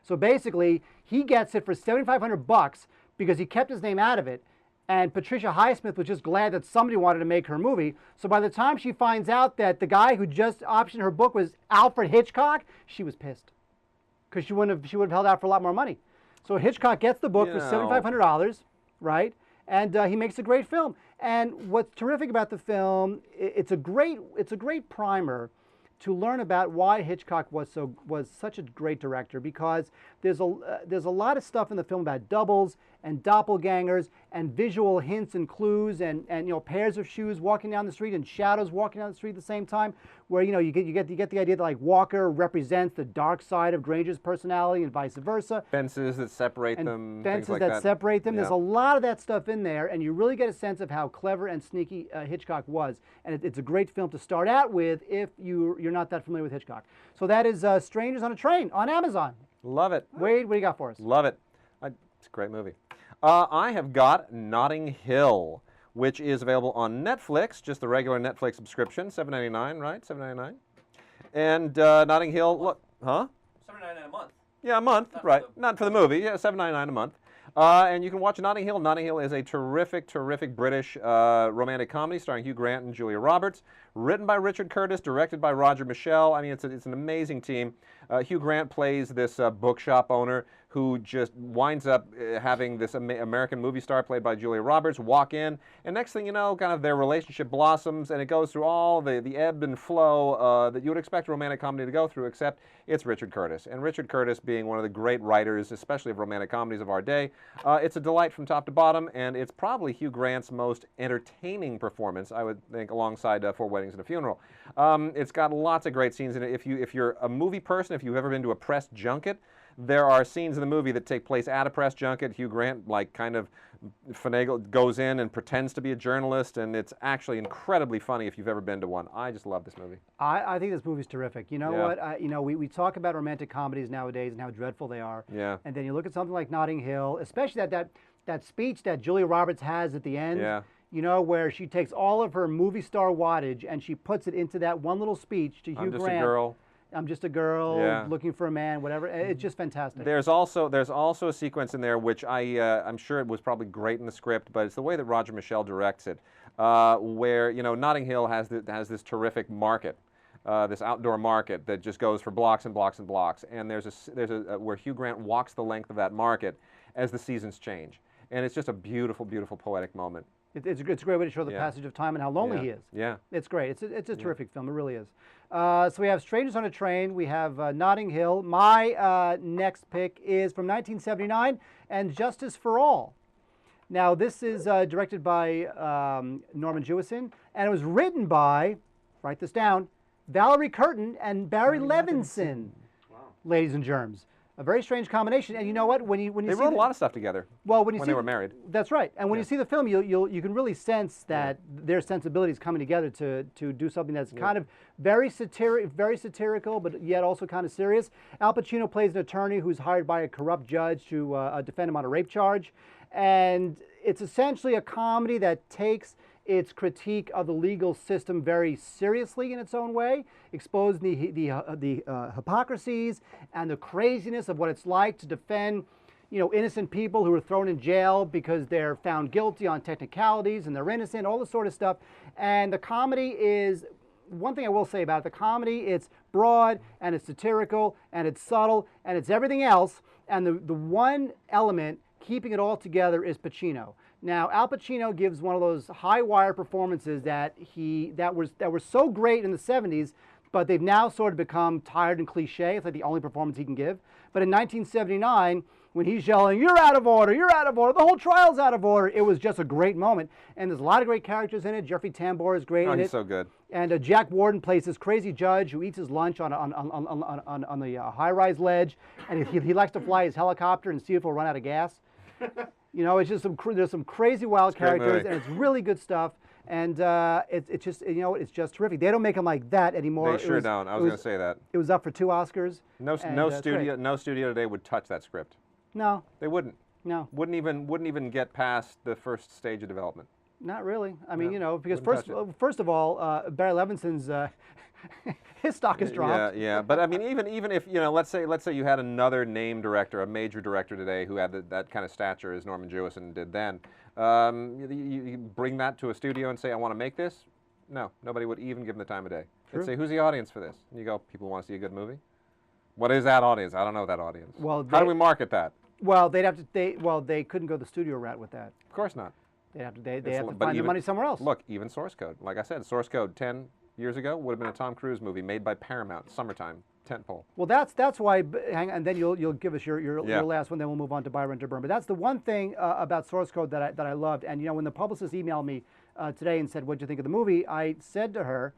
So basically, he gets it for $7,500 because he kept his name out of it. And Patricia Highsmith was just glad that somebody wanted to make her movie. So by the time she finds out that the guy who just optioned her book was Alfred Hitchcock, she was pissed because she would have held out for a lot more money. So Hitchcock gets the book for $7,500, right? And he makes a great film. And what's terrific about the film, it's a great primer to learn about why Hitchcock was such a great director, because there's a lot of stuff in the film about doubles and doppelgangers and visual hints and clues and pairs of shoes walking down the street and shadows walking down the street at the same time, where you get the idea that like Walker represents the dark side of Granger's personality and vice versa. Fences that separate And them. fences things like that that separate them. Yeah. There's a lot of that stuff in there, and you really get a sense of how clever and sneaky Hitchcock was. And it's a great film to start out with if you're not that familiar with Hitchcock. So that is Strangers on a Train on Amazon. Love it. Wade, what do you got for us? Love it. It's a great movie. I have got Notting Hill, which is available on Netflix, just the regular Netflix subscription, $7.99, right? $7.99. And Notting Hill, look, huh? $7.99 a month. Yeah, a month, right? Not for the movie. Yeah, $7.99 a month. And you can watch Notting Hill. Notting Hill is a terrific, terrific British romantic comedy starring Hugh Grant and Julia Roberts, written by Richard Curtis, directed by Roger Michell. I mean, it's an amazing team. Hugh Grant plays this bookshop owner who just winds up having this American movie star played by Julia Roberts walk in, and next thing you know, kind of their relationship blossoms, and it goes through all the ebb and flow that you would expect a romantic comedy to go through, except it's Richard Curtis. And Richard Curtis being one of the great writers, especially of romantic comedies of our day, it's a delight from top to bottom, and it's probably Hugh Grant's most entertaining performance, I would think, alongside Four Weddings and a Funeral. It's got lots of great scenes in it. If you're a movie person, if you've ever been to a press junket, there are scenes in the movie that take place at a press junket. Hugh Grant, kind of goes in and pretends to be a journalist, and it's actually incredibly funny if you've ever been to one. I just love this movie. I think this movie's terrific. You know what? We talk about romantic comedies nowadays and how dreadful they are. Yeah. And then you look at something like Notting Hill, especially that speech that Julia Roberts has at the end. Yeah. Where she takes all of her movie star wattage and she puts it into that one little speech to Hugh I'm just Grant. a girl. I'm just a girl Yeah. looking for a man, whatever. It's just fantastic. There's also a sequence in there which I'm sure it was probably great in the script, but it's the way that Roger Michell directs it, where Notting Hill has this terrific market, this outdoor market that just goes for blocks and blocks and blocks, and there's a where Hugh Grant walks the length of that market as the seasons change. And it's just a beautiful, beautiful poetic moment. It's a great way to show the Yeah. passage of time and how lonely Yeah. he is. Yeah. It's great. It's a terrific film. It really is. So we have Strangers on a Train. We have Notting Hill. My next pick is from 1979 and Justice for All. Now this is directed by Norman Jewison, and it was written by, write this down, Valerie Curtin and Barry Levinson. Wow. Ladies and germs. A very strange combination. And you know what? When you They see wrote a lot of stuff together. Well, when you see they were married. That's right. And when Yeah. you see the film, you can really sense that their sensibilities coming together to do something that's kind of very satirical, but yet also kind of serious. Al Pacino plays an attorney who's hired by a corrupt judge to defend him on a rape charge, and it's essentially a comedy that takes its critique of the legal system very seriously in its own way, exposing the hypocrisies and the craziness of what it's like to defend, innocent people who are thrown in jail because they're found guilty on technicalities and they're innocent, all this sort of stuff. And the comedy is, one thing I will say about it, the comedy, it's broad and it's satirical and it's subtle and it's everything else. And the one element keeping it all together is Pacino. Now, Al Pacino gives one of those high-wire performances that were so great in the 70s, but they've now sort of become tired and cliche. It's like the only performance he can give. But in 1979, when he's yelling, "You're out of order, you're out of order, the whole trial's out of order," it was just a great moment. And there's a lot of great characters in it. Jeffrey Tambor is great in it. He's so good. And Jack Warden plays this crazy judge who eats his lunch on the high-rise ledge, and he likes to fly his helicopter and see if he'll run out of gas. It's just there's some crazy wild characters, and it's really good stuff. And it's just it's just terrific. They don't make them like that anymore. They sure don't. I was going to say that. It was up for 2 Oscars. No studio today would touch that script. No. They wouldn't. No. Wouldn't even get past the first stage of development. Not really. I mean, because wouldn't first of all, Barry Levinson's his stock is dropped. Yeah. But I mean, even if let's say you had another name director, a major director today who had that kind of stature as Norman Jewison did then, you bring that to a studio and say, "I want to make this." No, nobody would even give them the time of day. True. They'd say, "Who's the audience for this?" And you go, "People want to see a good movie." What is that audience? I don't know that audience. Well, how do we market that? Well, they couldn't go the studio route with that. Of course not. They have to find their money somewhere else. Look, even Source Code. Like I said, Source Code 10 years ago would have been a Tom Cruise movie made by Paramount, summertime, tentpole. Well, that's why. And then you'll give us your last one. Then we'll move on to Buy, Rent, or Burn. But that's the one thing about Source Code that I loved. And when the publicist emailed me today and said, "What'd you think of the movie?" I said to her,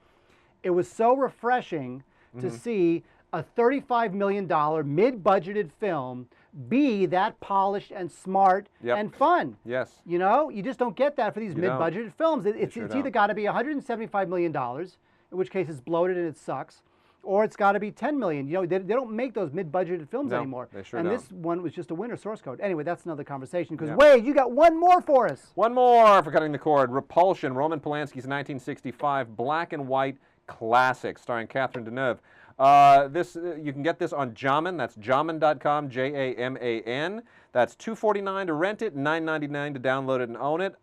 it was so refreshing to see a $35 million mid-budgeted film be that polished and smart and fun. Yes. You just don't get that for these mid-budgeted films. It's either got to be $175 million, in which case it's bloated and it sucks, or it's got to be $10 million. They don't make those mid-budgeted films anymore. They sure and don't. this one was just a winner, Source Code. Anyway, that's another conversation. Because Wade, you got one more for us. One more for cutting the cord. Repulsion, Roman Polanski's 1965 black and white classic starring Catherine Deneuve. You can get this on Jaman. That's jaman.com, Jaman. That's $2.49 to rent it, $9.99 to download it and own it.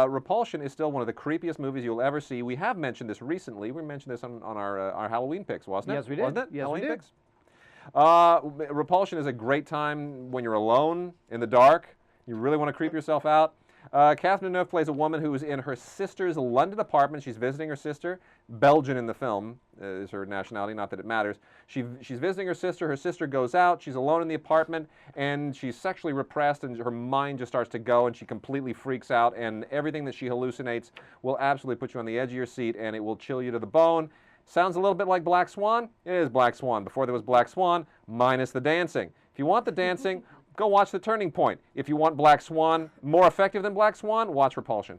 Repulsion is still one of the creepiest movies you'll ever see. We have mentioned this recently. We mentioned this on our Halloween picks, wasn't it? Yes, we did. Wasn't it? Yes, Halloween we did. picks. Repulsion is a great time when you're alone in the dark. You really want to creep yourself out. Catherine Deneuve plays a woman who is in her sister's London apartment. She's visiting her sister. Belgian in the film is her nationality, not that it matters. She's visiting her sister. Her sister goes out. She's alone in the apartment, and she's sexually repressed, and her mind just starts to go, and she completely freaks out, and everything that she hallucinates will absolutely put you on the edge of your seat, and it will chill you to the bone. Sounds a little bit like Black Swan? It is Black Swan. Before there was Black Swan, minus the dancing. If you want the dancing, go watch The Turning Point. If you want Black Swan more effective than Black Swan, watch Repulsion.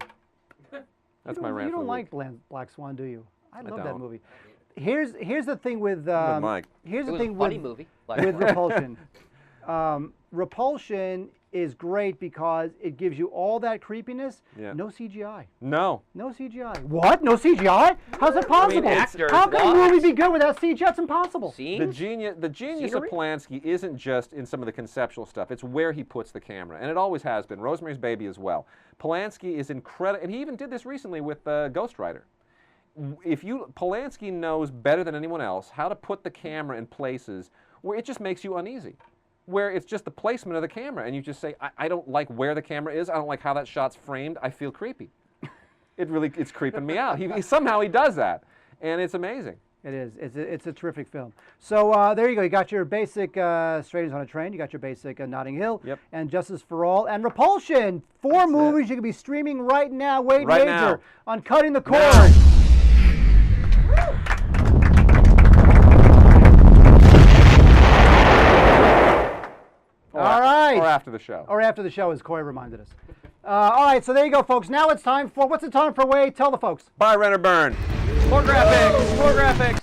That's my rant. You for don't the like week. Black Swan, do you? I love that don't. movie. Here's the thing with Mike. here's the It was thing a funny with movie. with Repulsion. Repulsion is great because it gives you all that creepiness. Yeah. No CGI. No. No CGI. What? No CGI? How's it possible? actors, How can a what? movie be good without CGI? It's impossible. The Scenes? genius of Scenery? Polanski isn't just in some of the conceptual stuff. It's where he puts the camera, and it always has been. Rosemary's Baby as well. Polanski is incredible, and he even did this recently with Ghost Rider. Polanski knows better than anyone else how to put the camera in places where it just makes you uneasy. where it's just the placement of the camera, and you just say, I don't like where the camera is. I don't like how that shot's framed. I feel creepy. It's creeping me out. Somehow he does that, and it's amazing. It is. It's a terrific film. So there you go. You got your basic Strangers on a Train. You got your basic Notting Hill. Yep. And Justice for All. And Repulsion. Four movies you can be streaming right now. Wade Right Major now. on Cutting the Cord. All right. Or after the show. Or after the show, as Corey reminded us. All right, so there you go, folks. Now it's time for, what's the time for, Wade? Tell the folks. Buy, rent, or burn. More graphics. More graphics.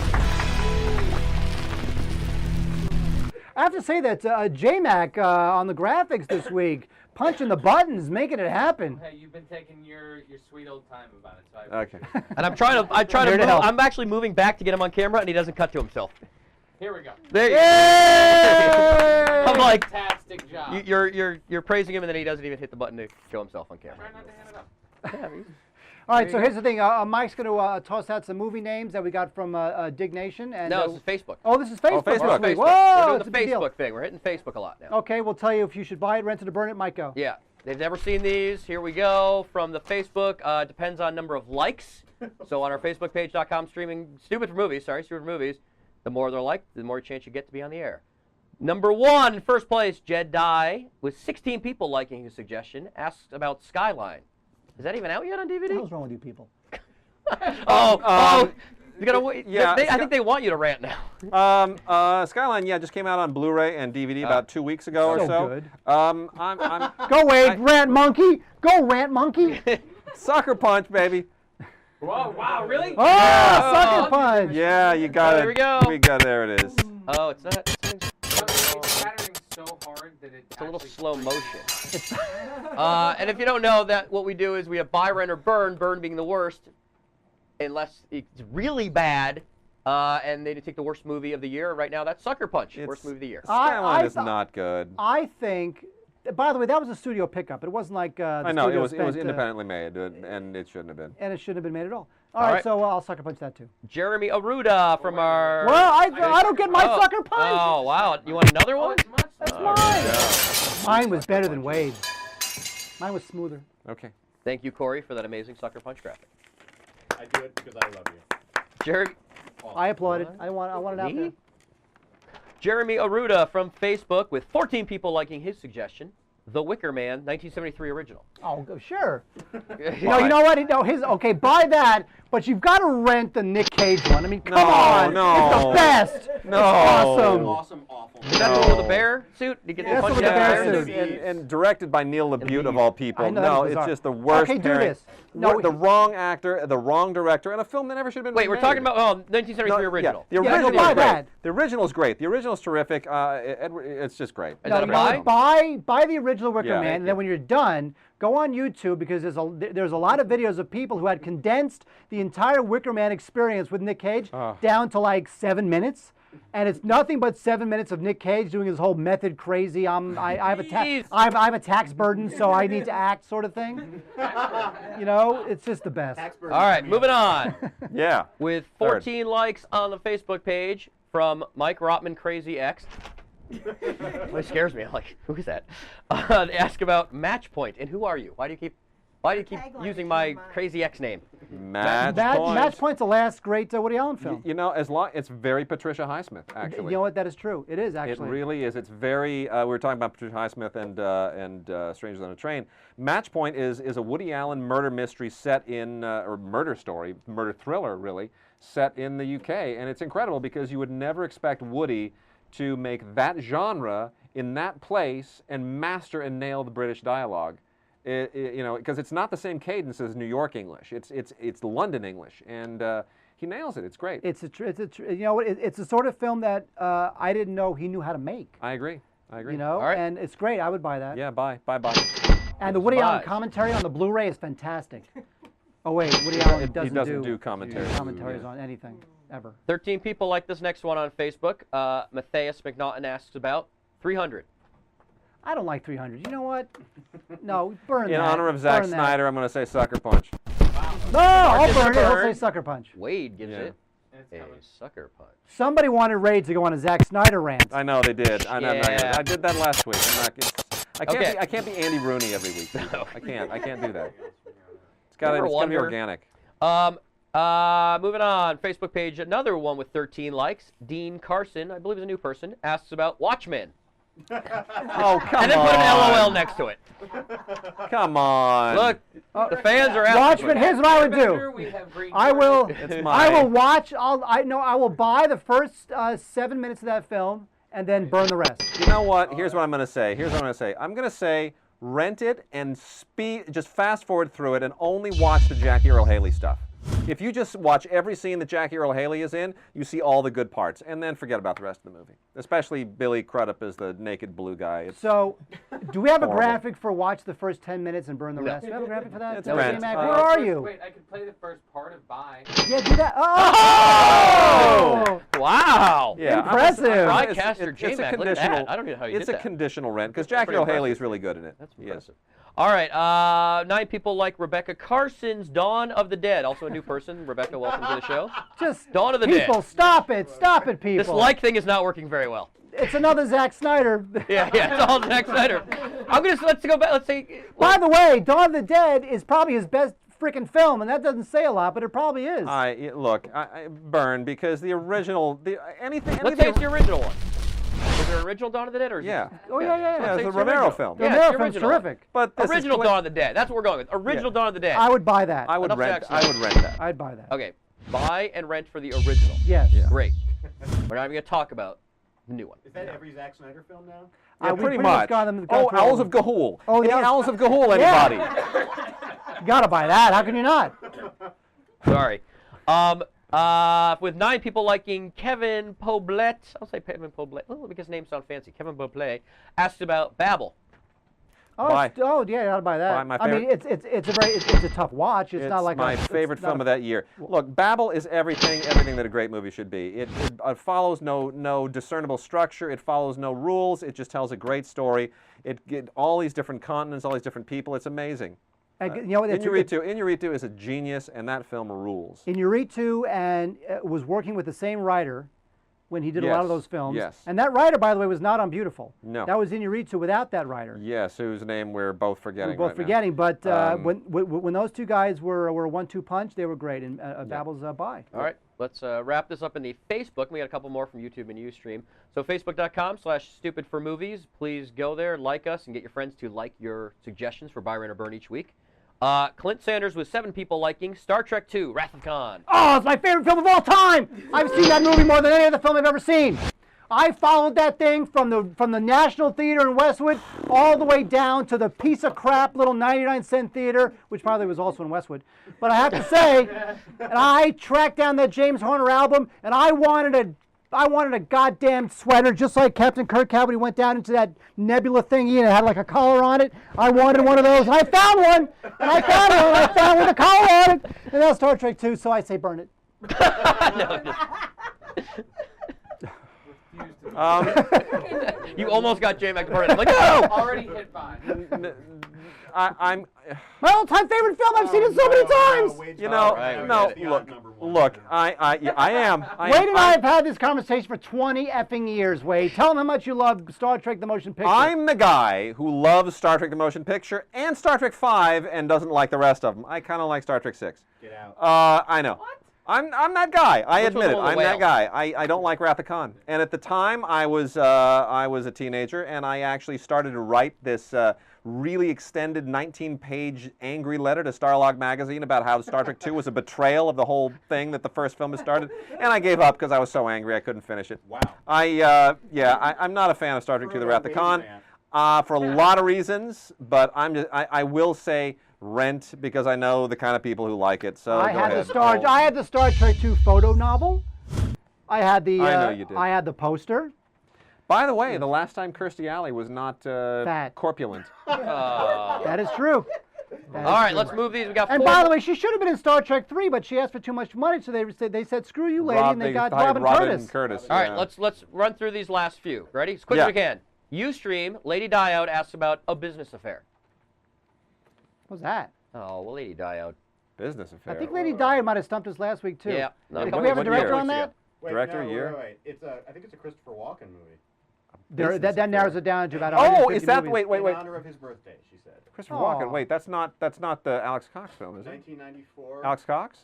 I have to say that J-Mac on the graphics this week, punching the buttons, making it happen. Hey, you've been taking your sweet old time about it. So I Okay. And I'm trying to move, help. I'm actually moving back to get him on camera, and he doesn't cut to himself. Here we go. There you go. I'm like, Fantastic job. you're praising him, and then he doesn't even hit the button to show himself on camera. Try not to hand it up. All right, so here's the thing. Mike's going to toss out some movie names that we got from Dig Nation. And, No, this is Facebook. Oh, this is Facebook. Facebook. this week. We're Whoa, doing it's the a big deal. Facebook thing. We're hitting Facebook a lot now. Okay, we'll tell you if you should buy it, rent it, or burn it. Mike, go. Yeah, they've never seen these. Here we go. From the Facebook, depends on number of likes. So on our Facebook.com streaming Stupid for Movies, the more they're liked, the more chance you get to be on the air. Number 1, in first place, Jed Dye, with 16 people liking his suggestion, asks about Skyline. Is that even out yet on DVD? What the hell's wrong with you people? You gotta wait. Yeah, I think they want you to rant now. Skyline, just came out on Blu-ray and DVD about 2 weeks ago or So so. good. I'm Go, Wade, rant monkey. Go, rant monkey. Sucker Punch, baby. Whoa, wow, really? Oh, sucker punch. Yeah, you got it. There we go. There it is. Oh, it's not. It's patterning so hard that it's a little actually slow motion. And if you don't know, that what we do is we have buy, rent, or burn. Burn being the worst, unless it's really bad, and they take the worst movie of the year. Right now, that's Sucker Punch, worst movie of the year. Skyline is not good. I think. By the way, that was a studio pickup. It wasn't like I know it was independently made, and it shouldn't have been. And it shouldn't have been made at all. All right, so I'll sucker punch that too. Jeremy Aruda from our. Well, I don't get my sucker punch. Oh wow! You want another one? That's mine. Mine was better than Wade's. Mine was smoother. Okay. Thank you, Corey, for that amazing Sucker Punch graphic. I do it because I love you. Jeremy. I applauded. I want it out there. Jeremy Aruda from Facebook with 14 people liking his suggestion. The Wicker Man, 1973 original. Oh, sure. No, you know what? No, okay, buy that, but you've got to rent the Nick Cage one. I mean, come on. No. It's the best. No. It's awesome. Awesome, awful. Is that the one with the bear suit? You get That's punch the one with the down bear there? suit. And directed by Neil LaBute of all people. I know, No, that's it's bizarre. just the worst. Okay, do pairing. this. No, the wrong actor, the wrong director, and a film that never should have been Wait, we're remade. talking about 1973 original. Yeah, the Yeah, original buy is great. that. The original's great. The original's terrific. It's just great. Is that a No, buy? buy the original Wicker Yeah, Man, and then when you're done, go on YouTube because there's a lot of videos of people who had condensed the entire Wicker Man experience with Nick Cage down to like 7 minutes. And it's nothing but 7 minutes of Nick Cage doing his whole method crazy. I have a tax burden, so I need to act sort of thing. You know, it's just the best. All right, moving on. Yeah. With 14 likes on the Facebook page from Mike Rotman Crazy X. It scares me. I'm like, who is that? They ask about Match Point and who are you? Why do you keep using my Crazy X name? Match Point. Match Point's the last great Woody Allen film. You know, it's very Patricia Highsmith, actually. You know what? That is true. It is actually. It really is. It's very. We were talking about Patricia Highsmith and Strangers on a Train. Match Point is a Woody Allen murder mystery set in or murder story, murder thriller really, set in the UK, and it's incredible because you would never expect Woody to make that genre in that place and master and nail the British dialogue. You know, because it's not the same cadence as New York English. It's London English, and he nails it. It's great. It's the sort of film that I didn't know he knew how to make. I agree. You know, and it's great. I would buy that. Yeah, buy. And the Woody Allen commentary on the Blu-ray is fantastic. Oh wait, Woody Allen doesn't do commentaries on anything ever. 13 people like this next one on Facebook. Matthias McNaughton asks about 300. I don't like 300. You know what? No, burn In that. honor of Zack Burn that. Snyder, I'm going to say Sucker Punch. No, I'll burn it. I'll say Sucker Punch. Wade gives it. A sucker punch. Somebody wanted Ray to go on a Zack Snyder rant. I know they did. I know. Yeah. I did that last week. Okay. I can't be Andy Rooney every week. No. I can't do that. It's gotta be organic. Moving on. Facebook page, another one with 13 likes. Dean Carson, I believe is a new person, asks about Watchmen. Oh, come on. And then put an LOL next to it. Come on. Look, the fans are asking. Watchmen. Here's what I would do. I will watch. I will buy the first 7 minutes of that film and then burn the rest. You know what? Here's what I'm going to say. I'm going to say rent it and just fast forward through it and only watch the Jackie Earle Haley stuff. If you just watch every scene that Jackie Earle Haley is in, you see all the good parts, and then forget about the rest of the movie. Especially Billy Crudup as the naked blue guy. So, do we have horrible. a graphic for watch the first 10 minutes and burn the rest? Do we have a graphic for that? It's Brent. Where are you? Wait, I could play the first part of Bye. Yeah, do that. Oh! Wow! Yeah, impressive. Broadcaster J-Mac, it's a look at conditional. that. I don't know how you did It's a that. conditional rent because Jackie Earle Haley is really good in it. That's impressive. All right, 9 people like Rebecca Carson's Dawn of the Dead. Also a new person. Rebecca, welcome to the show. Just Dawn of the Dead. People, stop it, people. This like thing is not working very well. It's another Zack Snyder. Yeah, it's all Zack Snyder. Let's go back. Let's say. By the way, Dawn of the Dead is probably his best freaking film, and that doesn't say a lot, but it probably is. Look, burn because the original, anything. Let's say it's the original one. Is there an original Dawn of the Dead or? Yeah. Oh yeah. It's the Romero film. The Romero film's terrific. But original Dawn of the Dead. That's what we're going with. Original Dawn of the Dead. I would buy that. I would rent that. I'd buy that. Okay, buy and rent for the original. Yes. Yeah. Great. We're not even going to talk about the new one. Is that every Zack Snyder film now? Yeah, We pretty much. got them, Owls of Ga'Hoole. Oh, Any yeah. Owls of Ga'Hoole, anybody? You gotta buy that. How can you not? Sorry. With 9 people liking Kevin Poblet, I'll say Kevin Poblet, because names sound fancy. Kevin Poblet asks about Babel. Yeah, you gotta buy that. My I mean, it's a tough watch. It's not like my favorite film of that year. Look, Babel is everything that a great movie should be. It follows no discernible structure. It follows no rules. It just tells a great story. It all these different continents, all these different people. It's amazing. Iñárritu is a genius, and that film rules. Iñárritu and was working with the same writer when he did a lot of those films. Yes. And that writer, by the way, was not on Beautiful. No. That was Iñárritu without that writer. Yes, whose name we're both forgetting. But when those two guys were a 1-2 punch, they were great. And Babel's Bye. All right, let's wrap this up in the Facebook. We got a couple more from YouTube and Ustream. So facebook.com/stupidformovies. Please go there, like us, and get your friends to like your suggestions for Buy, Rent, or Burn each week. Clint Sanders with 7 people liking Star Trek II, Wrath of Khan. Oh, it's my favorite film of all time! I've seen that movie more than any other film I've ever seen. I followed that thing from the National Theater in Westwood all the way down to the piece of crap little 99-cent theater, which probably was also in Westwood. But I have to say, and I tracked down that James Horner album, and I wanted a goddamn sweater, just like Captain Kirk had when he went down into that nebula thingy and it had like a collar on it. I wanted one of those, and I found one, and I found one, and I found with a collar on it, and that's Star Trek 2, so I say burn it. You almost got J-Mac to burn it. I'm like, no! Already hit Bye. I'm my all-time favorite film. I've seen it so many times. Look, I am. Wade and I have had this conversation for 20 effing years, Wade. Tell them how much you love Star Trek the Motion Picture. I'm the guy who loves Star Trek the Motion Picture and Star Trek 5 and doesn't like the rest of them. I kind of like Star Trek 6. Get out. I know. What? I'm that guy. I admit it. I'm that guy. I don't like Wrath of Khan. And at the time, I was a teenager, and I actually started to write this really extended 19-page angry letter to Starlog magazine about how Star Trek 2 was a betrayal of the whole thing that the first film had started. And I gave up because I was so angry I couldn't finish it. Wow. I'm not a fan of Star Trek 2: The Wrath of Khan for a lot of reasons, but I will say rent because I know the kind of people who like it. So I had the Star Trek 2 photo novel. I had the I know you did. I had the poster. By the way, the last time Kirstie Alley was not fat, corpulent. That is true. All right, let's move these. We got. And by the way, she should have been in Star Trek 3, but she asked for too much money, so they said, "Screw you, lady," and they got Robin Curtis. All right, let's run through these last few. Ready? As quick as we can. Ustream, Lady Dioud asks about A Business Affair. What's that? Oh, well, Lady Dioud. Business affair. I think Lady Di might have stumped us last week too. Yeah. Do we have a director on that? Wait, Director, no, year? Wait. It's I think it's a Christopher Walken movie. That narrows it down to about. Oh, is that movies. wait? In honor of his birthday, she said. Christopher Walken. Wait, that's not the Alex Cox film, is it? 1994. Alex Cox,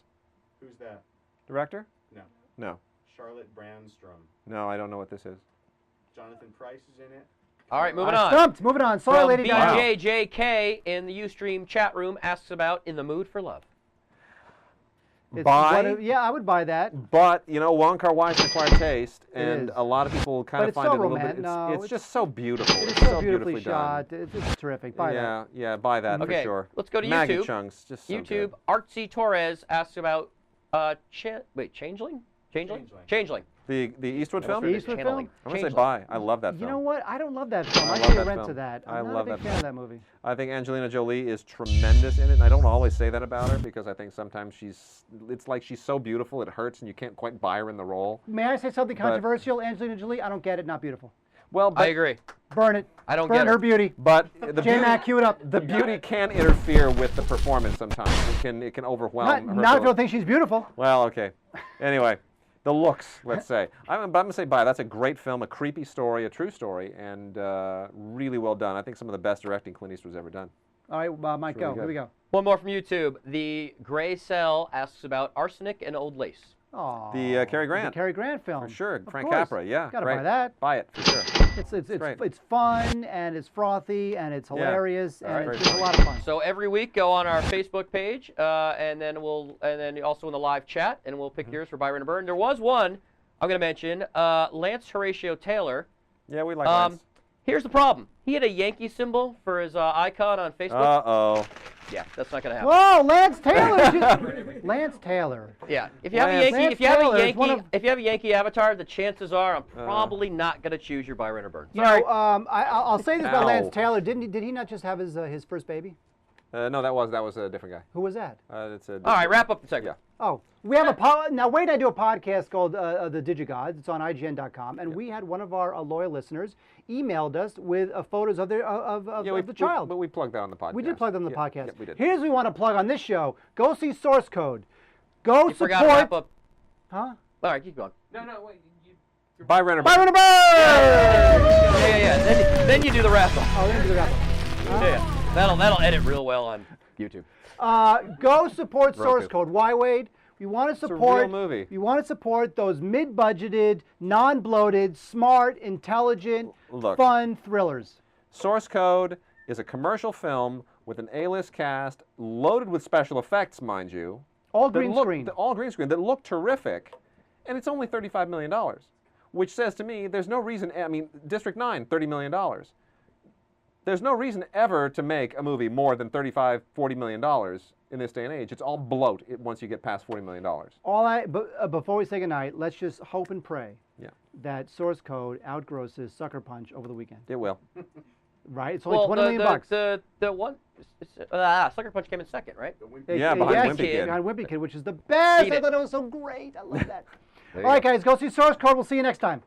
Who's that? director? No. No. Charlotte Brandstrom. No, I don't know what this is. Jonathan Pryce is in it. All right, moving on. Stumped. Moving on. Sorry, From Lady Di. BJJK in the Ustream chat room asks about In the Mood for Love. Buy. Yeah, I would buy that. But you know, Wong Kar-wai's an acquired taste, and a lot of people kind of find it a little bit. It's just so beautiful. It's so beautifully shot. done. It's terrific. Buy that. Yeah, buy that Okay, for sure. let's go to Maggie YouTube. Chunks, just so YouTube. good. Artsy Torres asks about Changeling. The Eastwood film? The Eastwood film? I'm going to say buy. I love that film. You know what? I don't love that film. I love say that rent film. to that. I I'm love not a big that fan of that movie. I think Angelina Jolie is tremendous in it, and I don't always say that about her because I think sometimes it's like she's so beautiful it hurts and you can't quite buy her in the role. May I say something controversial? Angelina Jolie, I don't get it. Not beautiful. Well, I agree. Burn it. I don't Burn get her it. beauty. But the J-Mac, cue it up. The beauty can interfere with the performance sometimes. It can overwhelm her. Not if you don't think she's beautiful. Well, okay. Anyway. The looks, let's say. I'm going to say buy. That's a great film, a creepy story, a true story, and really well done. I think some of the best directing Clint Eastwood's ever done. All right, Mike, really go. Here we go. One more from YouTube. The Gray Cell asks about Arsenic and Old Lace. Aww. The Cary Grant. The Cary Grant film. For sure. Of Frank course. Capra, yeah. Gotta great. buy that. Buy it, for sure. It's fun, and it's frothy, and it's hilarious, and it's just a lot of fun. So every week, go on our Facebook page, and then also in the live chat, and we'll pick yours for Buy, Rent, or Burn. There was one I'm going to mention, Lance Horatio Taylor. Yeah, we like Lance. Here's the problem. He had a Yankee symbol for his icon on Facebook. Uh-oh. Yeah, that's not going to happen. Whoa, Lance Taylor! Lance Taylor. Yeah, if you have a Yankee, if you have a Yankee avatar, the chances are I'm probably not going to choose your Buy, Rent, or Burn. You know, I'll say this about Lance Taylor. Did he not just have his first baby? No, that was a different guy. Who was that? All right, wrap up the segment. Yeah. Oh, we have now Wade and I do a podcast called The Digigods. It's on IGN.com, and we had one of our loyal listeners emailed us with photos of the child. But we plugged that on the podcast. We did plug them on the podcast. Yeah, we did. Here's what we want to plug on this show. Go see Source Code. Go support. Forgot to wrap up. Huh? All right, keep going. No, wait. Buy, Rent, or Burn. Buy, Rent, or Burn! Yeah. Then you do the wrap up. Oh, then you do the wrap up. Yeah. That'll edit real well on YouTube. Go support Source Code. Why, Wade? You want to support. It's a real movie. You want to support those mid-budgeted, non-bloated, smart, intelligent, fun thrillers. Source Code is a commercial film with an A-list cast, loaded with special effects, mind you. All green screen. All green screen that look terrific, and it's only $35 million, which says to me there's no reason. I mean, District 9, $30 million. There's no reason ever to make a movie more than $35, $40 million in this day and age. It's all bloat once you get past $40 million. Before we say goodnight, let's just hope and pray Yeah. that Source Code outgrosses Sucker Punch over the weekend. It will. Right? It's only $20 million bucks. The one, Sucker Punch came in second, right? Yeah, behind Wimpy Kid. Behind Wimpy Kid, which is the best. I thought it was so great. I love that. All right, guys, go see Source Code. We'll see you next time.